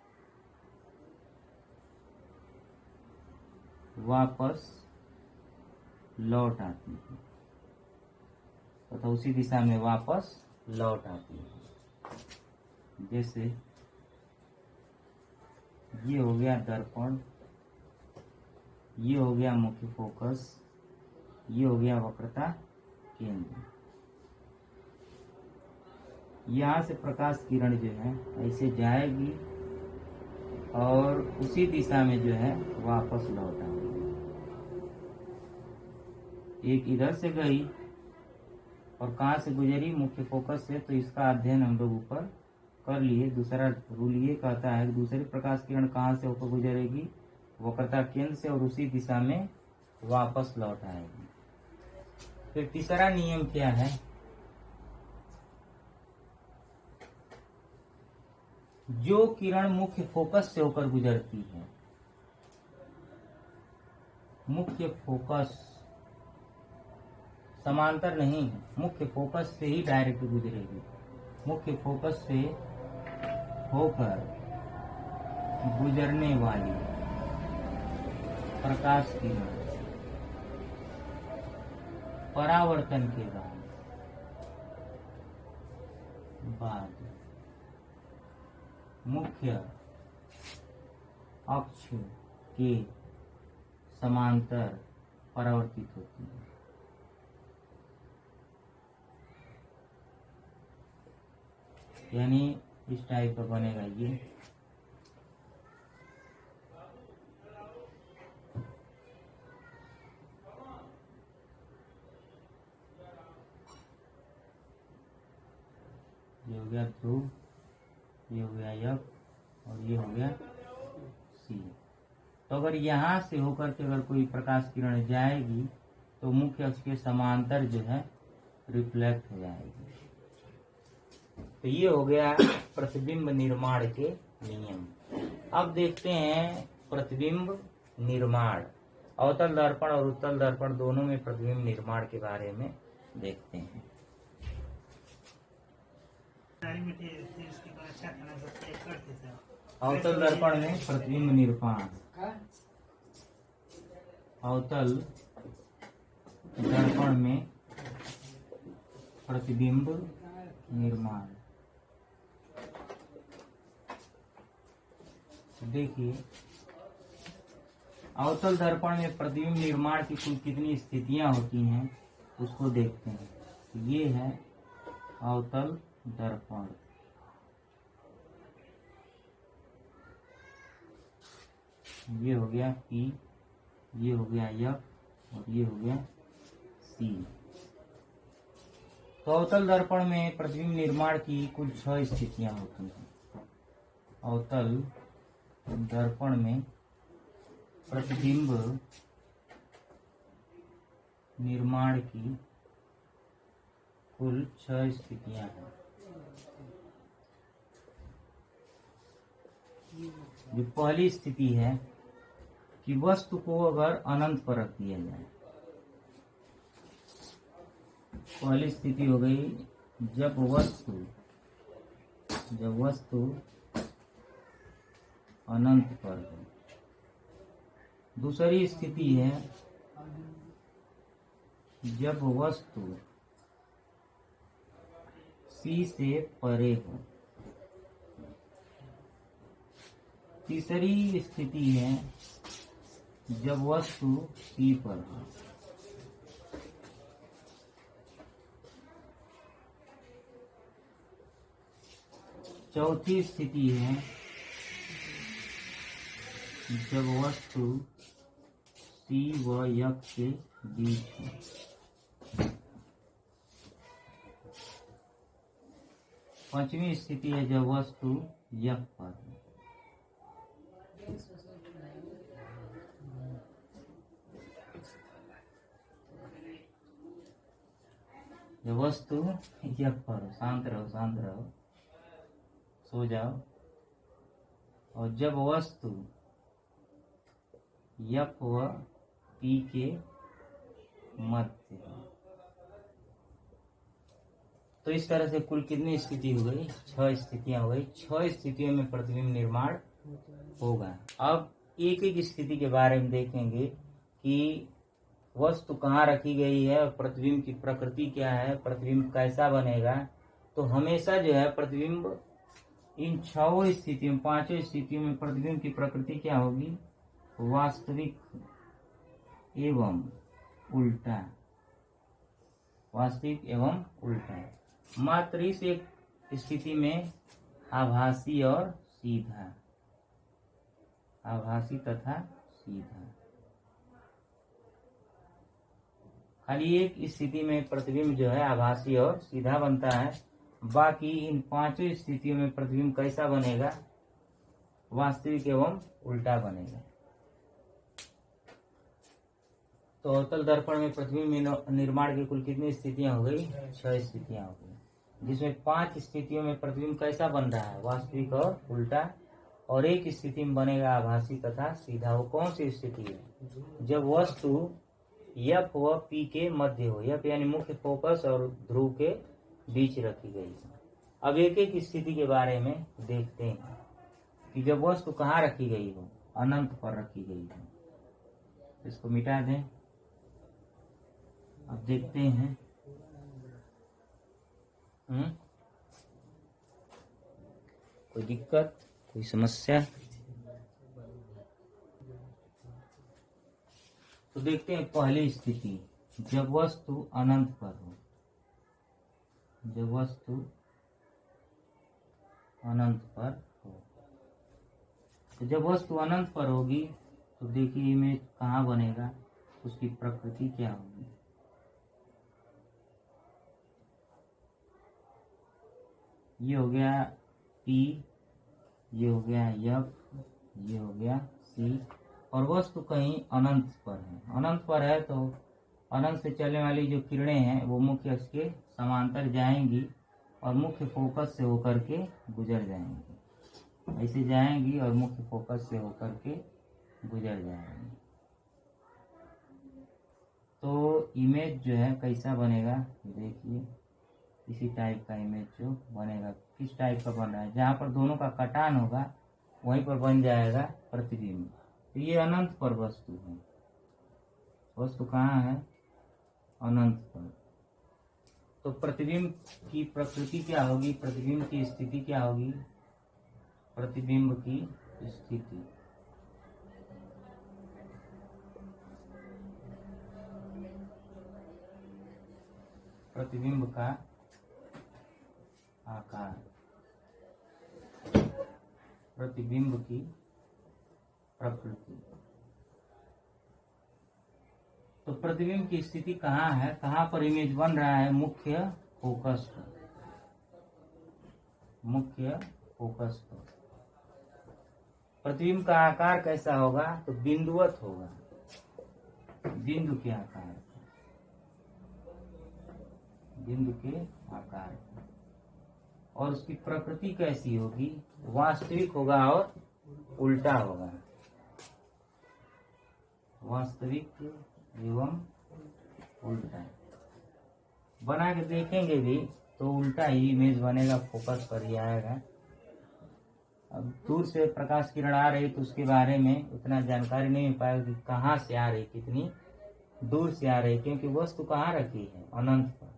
वापस लौट आती है, तथा उसी दिशा में वापस लौट आती है। जैसे ये हो गया दर्पण, ये हो गया मुख्य फोकस, ये हो गया वक्रता केंद्र। यहाँ से प्रकाश किरण जो है ऐसे जाएगी और उसी दिशा में जो है वापस लौट आएगी। एक इधर से गई और कहाँ से गुजरी, मुख्य फोकस से, तो इसका अध्ययन हम लोग ऊपर कर लिए। दूसरा रूल ये कहता है कि दूसरी प्रकाश किरण कहाँ से होकर गुजरेगी, वक्रता केंद्र से, और उसी दिशा में वापस लौट आएगी। फिर तीसरा नियम क्या है, जो किरण मुख्य फोकस से होकर गुजरती है, मुख्य फोकस समांतर नहीं है, मुख्य फोकस से ही डायरेक्ट गुजरेगी, मुख्य फोकस से होकर गुजरने वाली प्रकाश किरण परावर्तन के बाद मुख्य अक्ष के समांतर परावर्तित होती है। यानी इस टाइप का बनेगा ये। ये हो गया ध्रुव, ये हो गया यक और ये हो गया सी। तो अगर यहाँ से होकर के अगर कोई प्रकाश किरण जाएगी तो मुख्य अक्ष के समांतर जो है रिफ्लेक्ट हो जाएगी। तो ये हो गया प्रतिबिंब निर्माण के नियम। अब देखते हैं प्रतिबिंब निर्माण। अवतल दर्पण और उत्तल दर्पण दोनों में प्रतिबिंब निर्माण के बारे में देखते हैं। अवतल दर्पण में प्रतिबिंब निर्माण, अवतल दर्पण में प्रतिबिंब निर्माण। देखिए अवतल दर्पण में प्रतिबिंब निर्माण की कुल कितनी स्थितियां होती हैं उसको देखते हैं। ये है अवतल दर्पण। ये हो गया P, ये हो गया F और ये हो गया C। तो अवतल दर्पण में प्रतिबिंब निर्माण की कुल 6 स्थितियां होती हैं। अवतल दर्पण में प्रतिबिंब निर्माण की कुल 6 स्थितियां हैं। जो पहली स्थिति है कि वस्तु को अगर अनंत पर रख दिया जाए, पहली स्थिति हो गई जब वस्तु अनंत पर हो। दूसरी स्थिति है जब वस्तु C से परे हो। तीसरी स्थिति है जब वस्तु C पर हो। चौथी स्थिति है जब वस्तु C व F के बीच है। पांचवी स्थिति है जब वस्तु F पर है। जब वस्तु F पर हो, शांत रहो, सो जाओ। और जब वस्तु F व P के मध्य है। तो इस तरह से कुल कितनी स्थिति हो गई? 6 स्थितियां हो गई। 6 स्थितियों में प्रतिबिंब निर्माण होगा। अब एक एक स्थिति के बारे में देखेंगे कि वस्तु कहाँ रखी गई है और प्रतिबिंब की प्रकृति क्या है, प्रतिबिंब कैसा बनेगा। तो हमेशा जो है प्रतिबिंब इन 6 स्थितियों 5 स्थितियों में प्रतिबिंब की प्रकृति क्या होगी? वास्तविक एवं उल्टा, वास्तविक एवं उल्टा। मात्र इस एक स्थिति में आभासी और सीधा, आभासी तथा सीधा। खाली एक स्थिति में प्रतिबिंब जो है आभासी और सीधा बनता है। बाकी इन 5 स्थितियों में प्रतिबिंब कैसा बनेगा? वास्तविक एवं उल्टा बनेगा। तो अवतल दर्पण में प्रतिबिंब निर्माण की कुल कितनी स्थितियां हो गई? 6 स्थितियां हो गई, जिसमें 5 स्थितियों में प्रतिबिंब कैसा बन रहा है? वास्तविक और उल्टा। और एक स्थिति में बनेगा आभासी तथा सीधा। वो कौन सी स्थिति है? जब वस्तु F व P के मध्य हो। F यानी मुख्य फोकस और ध्रुव के बीच रखी गई है। अब एक एक स्थिति के बारे में देखते हैं कि जब वस्तु कहाँ रखी गई हो? अनंत पर रखी गई हो। इसको मिटा दें। अब देखते हैं कोई दिक्कत, कोई समस्या? तो देखते हैं पहली स्थिति, जब वस्तु अनंत पर हो। जब वस्तु अनंत पर हो, तो जब वस्तु अनंत पर होगी तो देखिए इमेज कहाँ बनेगा, उसकी प्रकृति क्या होगी। ये हो गया P, ये हो गया F, ये हो गया C। और वस्तु कहीं अनंत पर है। अनंत पर है तो अनंत से चलने वाली जो किरणें हैं वो मुख्य अक्ष के समांतर जाएंगी और मुख्य फोकस से होकर के गुजर जाएंगी। ऐसे जाएंगी और मुख्य फोकस से होकर के गुजर जाएंगी। तो इमेज जो है कैसा बनेगा देखिए, इसी टाइप का इमेज जो बनेगा। किस टाइप का बन रहा है? जहाँ पर दोनों का कटान होगा वहीं पर बन जाएगा प्रतिबिंब। तो ये अनंत पर वस्तु है। वस्तु कहाँ है? अनंत पर। तो प्रतिबिंब की प्रकृति क्या होगी? प्रतिबिंब की स्थिति क्या होगी? प्रतिबिंब की स्थिति प्रतिबिंब का आकार, प्रतिबिंब की प्रकृति। तो प्रतिबिंब की स्थिति कहाँ है? कहाँ पर इमेज बन रहा है? मुख्य फोकस पर, मुख्य फोकस पर। प्रतिबिंब का आकार कैसा होगा? तो बिंदुवत होगा, बिंदु के आकार, बिंदु के आकार। और उसकी प्रकृति कैसी होगी? वास्तविक होगा और उल्टा होगा, वास्तविक एवं उल्टा। बना के देखेंगे भी तो उल्टा ही इमेज बनेगा, फोकस पर ही आएगा। अब दूर से प्रकाश किरण आ रही तो उसके बारे में उतना जानकारी नहीं हो पाएगा कि कहाँ से आ रही, कितनी दूर से आ रही, क्योंकि वस्तु कहाँ रखी है? अनंत पर।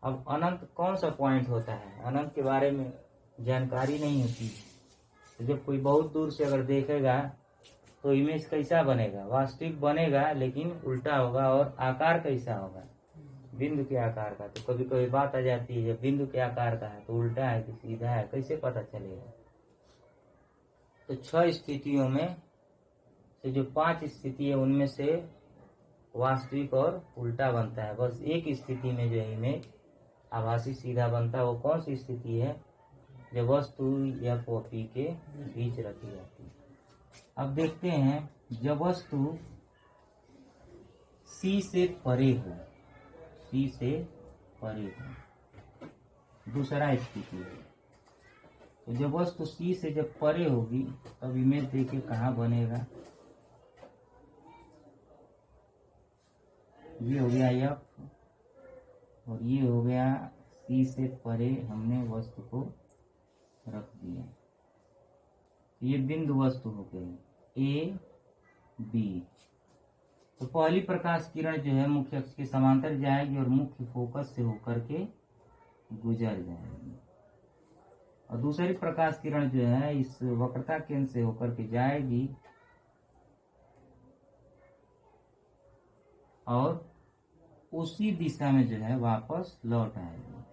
अब अनंत कौन सा पॉइंट होता है? अनंत के बारे में जानकारी नहीं होती। तो जब कोई बहुत दूर से अगर देखेगा तो इमेज कैसा बनेगा? वास्तविक बनेगा लेकिन उल्टा होगा। और आकार कैसा होगा? बिंदु के आकार का। तो कभी कभी बात आ जाती है, जब बिंदु के आकार का है तो उल्टा है कि सीधा है, कैसे पता चलेगा? तो 6 स्थितियों में से जो 5 स्थिति है उनमें से वास्तविक और उल्टा बनता है। बस एक स्थिति में जो इमेज आभासी सीधा बनता है, वो कौन सी स्थिति है? जब वस्तु F व P के बीच रखी जाती है। अब देखते हैं, जब वस्तु C से परे हो, C से परे हो, दूसरा स्थिति है। तो जब वस्तु C से जब परे होगी तब इमेज देखिए कहाँ बनेगा। ये हो गया F और ये हो गया C से परे हमने वस्तु को रख दिया। ये बिंदु वस्तु हो गई A B। तो पहली प्रकाश किरण जो है मुख्य अक्ष के समांतर जाएगी और मुख्य फोकस से होकर के गुजर जाएगी। और दूसरी प्रकाश किरण जो है इस वक्रता केंद्र से होकर के जाएगी और उसी दिशा में जो है वापस लौट आएगी।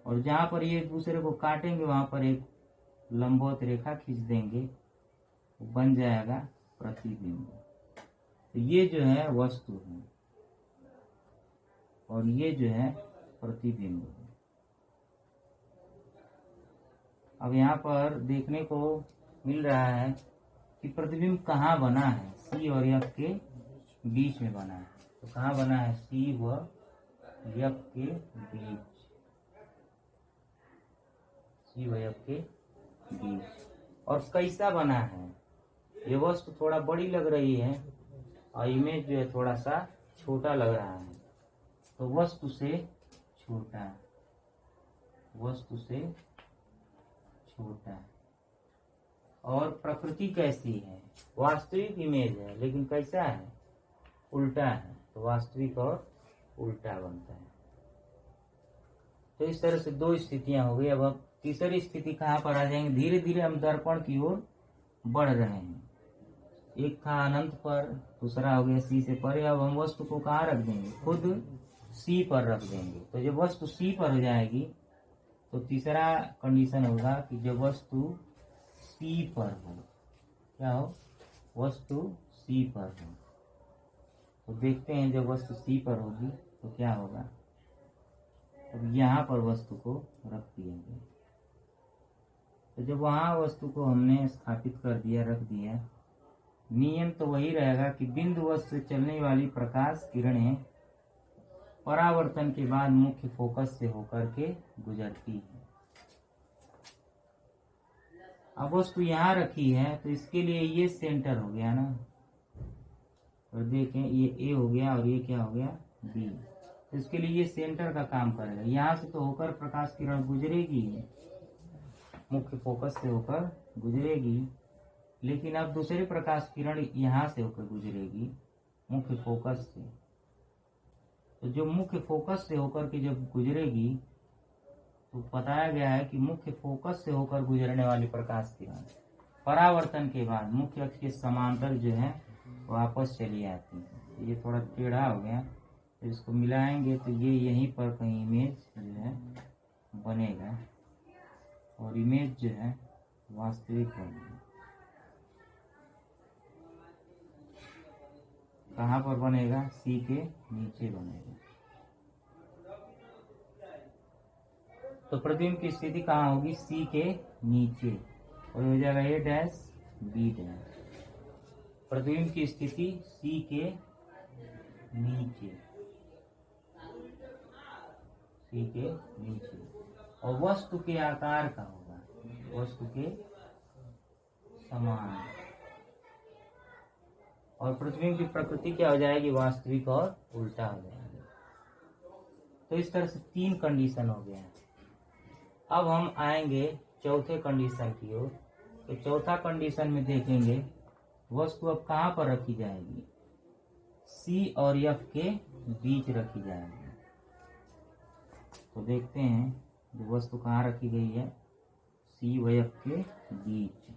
और जहां पर ये एक दूसरे को काटेंगे वहां पर एक लंबवत रेखा खींच देंगे, बन जाएगा प्रतिबिंब। तो ये जो है वस्तु है और ये जो है प्रतिबिंब है। अब यहाँ पर देखने को मिल रहा है कि प्रतिबिंब कहाँ बना है? C और F के बीच में बना है। तो कहाँ बना है? C व F के बीच, C व F के बीच। और कैसा बना है? ये वस्तु थोड़ा बड़ी लग रही है और इमेज जो है थोड़ा सा छोटा लग रहा है। तो वस्तु से छोटा, वस्तु से छोटा। और प्रकृति कैसी है? वास्तविक इमेज है लेकिन कैसा है? उल्टा है। तो वास्तविक और उल्टा बनता है। तो इस तरह से 2 स्थितियां हो गई। अब तीसरी स्थिति कहाँ पर आ जाएंगे? धीरे धीरे हम दर्पण की ओर बढ़ रहे हैं। एक था अनंत पर, दूसरा हो गया C से परे। अब हम वस्तु को कहाँ रख देंगे? खुद C पर रख देंगे। तो जब वस्तु C पर हो जाएगी तो तीसरा कंडीशन होगा कि जब वस्तु C पर हो, क्या हो? वस्तु C पर हो। तो देखते हैं जब वस्तु C पर होगी तो क्या होगा। अब यहाँ पर वस्तु को रख दिया गया। तो जब वहाँ वस्तु को हमने स्थापित कर दिया, रख दिया, नियम तो वही रहेगा कि बिंदु वस्तु से चलने वाली प्रकाश किरणें परावर्तन के बाद मुख्य फोकस से होकर के गुजरती है। अब वस्तु यहाँ रखी है तो इसके लिए ये सेंटर हो गया ना। और देखें ये A हो गया और ये क्या हो गया? B। तो इसके लिए ये सेंटर का काम करेगा। यहाँ से तो होकर प्रकाश किरण गुजरेगी, मुख्य फोकस से होकर गुजरेगी, लेकिन अब दूसरी प्रकाश किरण यहाँ से होकर गुजरेगी मुख्य फोकस से। तो जो मुख्य फोकस से होकर के जब गुजरेगी तो बताया गया है कि मुख्य फोकस से होकर गुजरने वाली प्रकाश किरण परावर्तन के बाद मुख्य अक्ष के समांतर जो है वापस चली आती है। ये थोड़ा टेढ़ा हो गया, तो इसको मिलाएंगे तो ये यहीं पर कहीं इमेज जो है बनेगा और इमेज जो है वास्तविक बनेगी। कहाँ पर बनेगा? C के नीचे बनेगा। तो प्रतिबिंब की स्थिति कहाँ होगी? C के नीचे। और हो जाएगा A डैश बीट है। प्रतिबिंब की स्थिति सी के नीचे, सी के नीचे, और वस्तु के आकार का होगा, वस्तु के समान, और प्रतिबिंब की प्रकृति क्या हो जाएगी, वास्तविक और उल्टा हो जाएगी। तो इस तरह से 3 कंडीशन हो गए हैं। अब हम आएंगे चौथे कंडीशन की ओर। तो चौथा कंडीशन में देखेंगे वस्तु अब कहाँ पर रखी जाएगी, सी और एफ के बीच रखी जाएगी। तो देखते हैं जो वस्तु कहाँ रखी गई है, सी व एफ के बीच।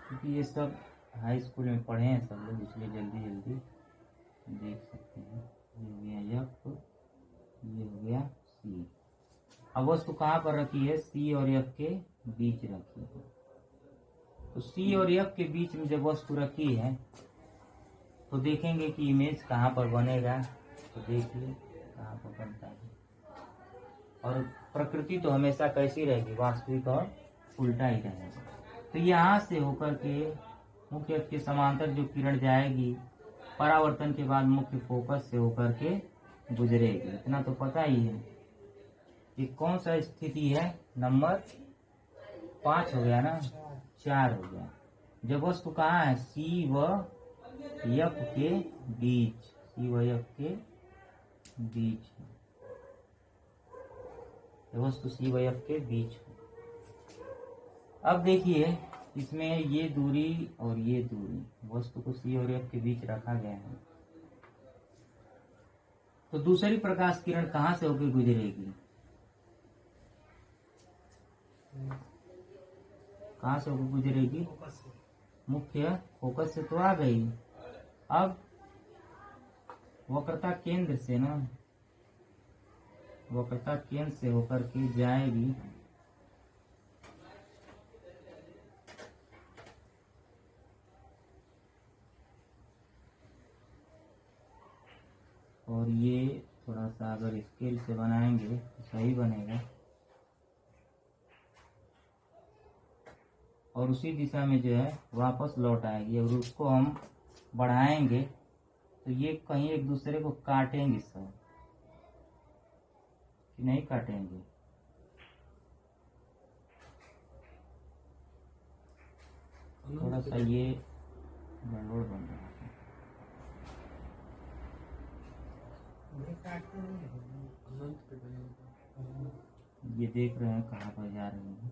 क्योंकि ये सब हाई स्कूल में पढ़े हैं सब लोग, इसलिए जल्दी जल्दी देख सकते हैं। ये हो गया एफ, ये हो गया सी। अब वस्तु कहाँ पर रखी है, सी और एफ के बीच रखी है। तो सी और एफ के बीच में जब वस्तु रखी है तो देखेंगे कि इमेज कहाँ पर बनेगा। तो देखिए कहाँ पर बनता है, और प्रकृति तो हमेशा कैसी रहेगी, वास्तविक और उल्टा ही रहेगा। तो यहाँ से होकर के मुख्य अक्ष के समांतर जो किरण जाएगी, परावर्तन के बाद मुख्य फोकस से होकर के गुजरेगी। इतना तो पता ही है। ये कौन सा स्थिति है, नंबर 5 हो गया ना, 4 हो गया। जब वस्तु कहाँ है, सी व एफ के बीच, सी व एफ के बीच, वस्तु सी व एफ के बीच। अब देखिए इसमें ये दूरी और ये दूरी, वस्तु को सी और एफ के बीच रखा गया है। तो दूसरी प्रकाश किरण कहाँ से होकर गुजरेगी, कहाँ से होकर गुजरेगी, मुख्य फोकस से तो आ गई। अब वक्रता केंद्र से ना, वक्रता केंद्र से होकर के जाएगी और ये थोड़ा सा अगर स्केल से बनाएंगे तो सही बनेगा, और उसी दिशा में जो है वापस लौट आएगी। और उसको हम बढ़ाएंगे तो ये कहीं एक दूसरे को काटेंगे सब, कि नहीं काटेंगे। थोड़ा सा ये गड़बड़ बन रहा है, ये देख रहे हैं कहाँ पर जा रहे हैं।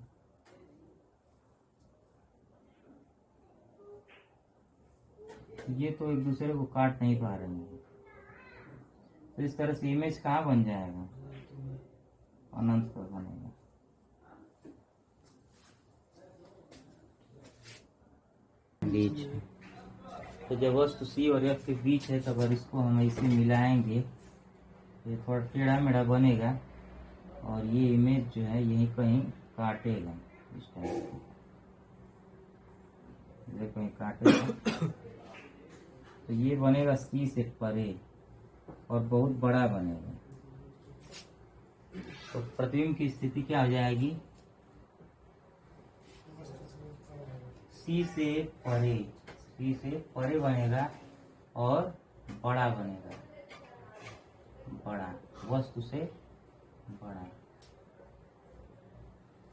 ये तो एक दूसरे को काट नहीं पा रहे हैं। तो इस तरह से इमेज कहाँ बन जाएगा, अनंत पर बनेगा। बीच, तो जब वस्तु सी और एफ के बीच है, तब इसको हम ऐसे मिलाएंगे, ये थोड़ा टेढ़ा मेढ़ा बनेगा, और ये इमेज जो है यहीं कहीं काटेगा, इस टाइप से कहीं काटेगा। तो ये बनेगा सी से परे और बहुत बड़ा बनेगा। तो प्रतिबिंब की स्थिति क्या हो जाएगी, सी से परे, सी से परे बनेगा और बड़ा बनेगा, बड़ा, वस्तु से बड़ा।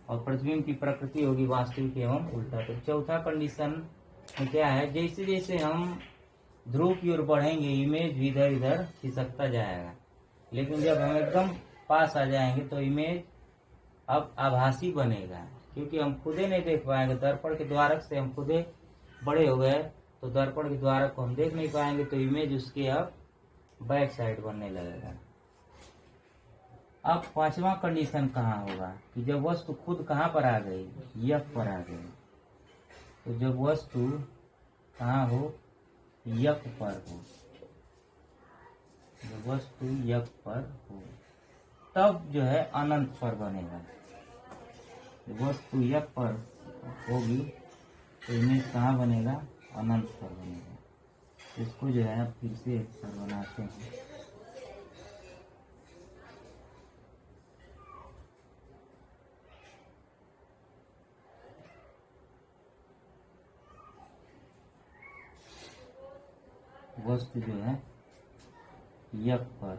और प्रतिबिंब की प्रकृति होगी वास्तविक एवं उल्टा। तो चौथा कंडीशन में क्या है, जैसे जैसे हम ध्रुव की ओर बढ़ेंगे इमेज भी इधर इधर खिसकता जाएगा, लेकिन जब हम एकदम पास आ जाएंगे तो इमेज अब आभासी बनेगा, क्योंकि हम खुदे नहीं देख पाएंगे। दर्पण के द्वारक से हम खुदे बड़े हो गए, तो दर्पण के द्वारक को हम देख नहीं पाएंगे, तो इमेज उसके अब बैक साइड बनने लगेगा। अब पांचवा कंडीशन कहाँ होगा, कि जब वस्तु खुद कहाँ पर आ गई, एफ पर आ गई। तो जब वस्तु कहाँ हो, एफ पर हो, जब वस्तु एफ पर हो, तब जो है अनंत पर बनेगा। जब वस्तु एफ पर होगी तो इमेज कहाँ बनेगा, अनंत पर बनेगा। इसको जो है फिर से एक बार बनाते हैं। वस्तु जो है यक पर,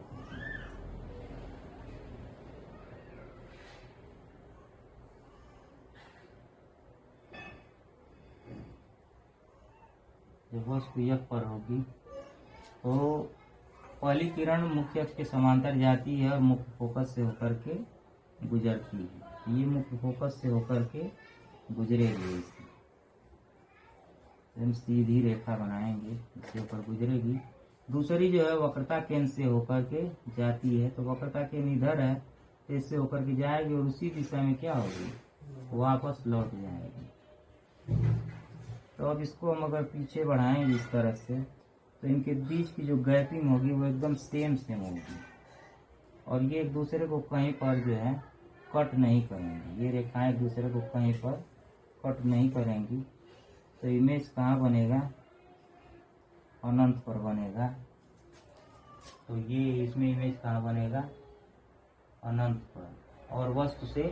जब वस्तु यक पर होगी तो पहली किरण मुख्य अक्ष के समांतर जाती है और मुख्य फोकस से होकर के गुजरती है। ये मुख्य फोकस से होकर के गुजरेगी, इससे हम सीधी रेखा बनाएंगे, इसके ऊपर गुजरेगी। दूसरी जो है वक्रता केंद्र से होकर के जाती है, तो वक्रता केंद्र इधर है तो इससे होकर के जाएगी और उसी दिशा में क्या होगी, वापस लौट जाएगी। तो अब इसको हम अगर पीछे बढ़ाएंगे इस तरह से, तो इनके बीच की जो गैपिंग होगी वो एकदम सेम होगी और ये एक दूसरे को कहीं पर जो है कट नहीं करेंगी। ये रेखाएं एक दूसरे को कहीं पर कट नहीं करेंगी। तो इमेज कहाँ बनेगा, अनंत पर बनेगा। तो ये इसमें इमेज कहाँ बनेगा, अनंत पर, और वस्तु से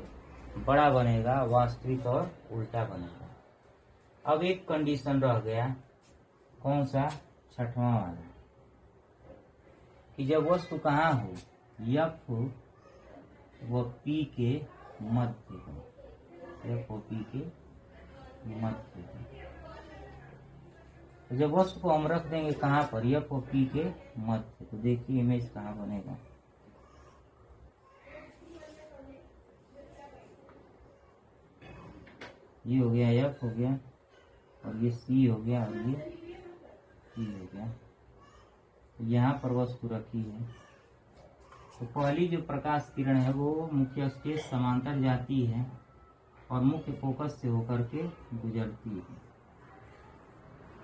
बड़ा बनेगा, वास्तविक और उल्टा बनेगा। अब एक कंडीशन रह गया, कौन सा, छठवां वाला, कि जब वस्तु कहाँ हो, एफ व पी के मध्य हो, एफ व पी के मध्य हो। तो जब वस्तु को हम रख देंगे कहाँ पर, एफ व पी के मध्य, तो देखिए इमेज कहाँ बनेगा, ये हो गया, एफ हो गया, और ये सी हो गया, और ये सी हो गया। यहाँ पर वस्तु रखी है। तो पहली जो प्रकाश किरण है वो मुख्य अक्ष के समांतर जाती है और मुख्य फोकस से होकर के गुजरती है,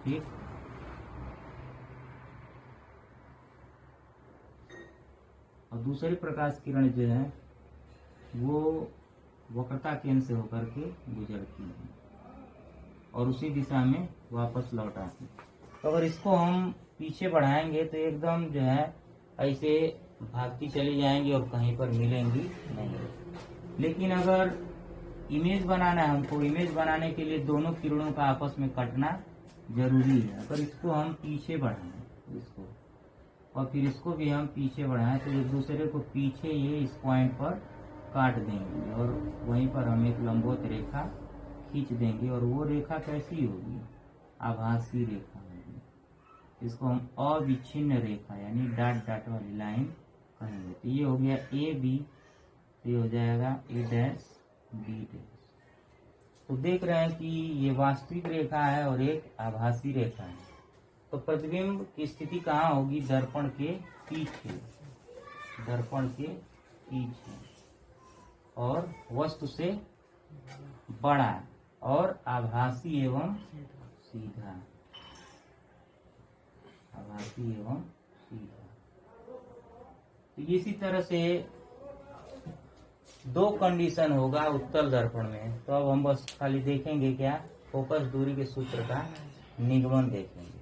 ठीक। और दूसरी प्रकाश किरण जो है वो वक्रता केंद्र से होकर के गुजरती है और उसी दिशा में वापस लौट आती है। तो अगर इसको हम पीछे बढ़ाएंगे तो एकदम जो है ऐसे भागती चली जाएंगी और कहीं पर मिलेंगी नहीं। लेकिन अगर इमेज बनाना है हमको, इमेज बनाने के लिए दोनों किरणों का आपस में कटना जरूरी है। अगर इसको हम पीछे बढ़ाएं, इसको और फिर इसको भी हम पीछे बढ़ाएं, तो एक दूसरे को पीछे ये इस पॉइंट पर काट देंगे और वहीं पर हम एक लंबवत रेखा खींच देंगे। और वो रेखा कैसी होगी, आभासी रेखा होगी। इसको हम अविच्छिन्न रेखा यानी डॉट डॉट वाली लाइन कहेंगे। तो ये हो गया ए बी, तो ये हो जाएगा ए डैश बी डैश। तो देख रहे हैं कि ये वास्तविक रेखा है और एक आभासी रेखा है। तो प्रतिबिंब की स्थिति कहाँ होगी, दर्पण के पीछे, दर्पण के पीछे और वस्तु से बड़ा और आभासी एवं सीधा, आभासी एवं सीधा। तो इसी तरह से दो कंडीशन होगा उत्तल दर्पण में। तो अब हम बस खाली देखेंगे क्या, फोकस दूरी के सूत्र का निगमन देखेंगे।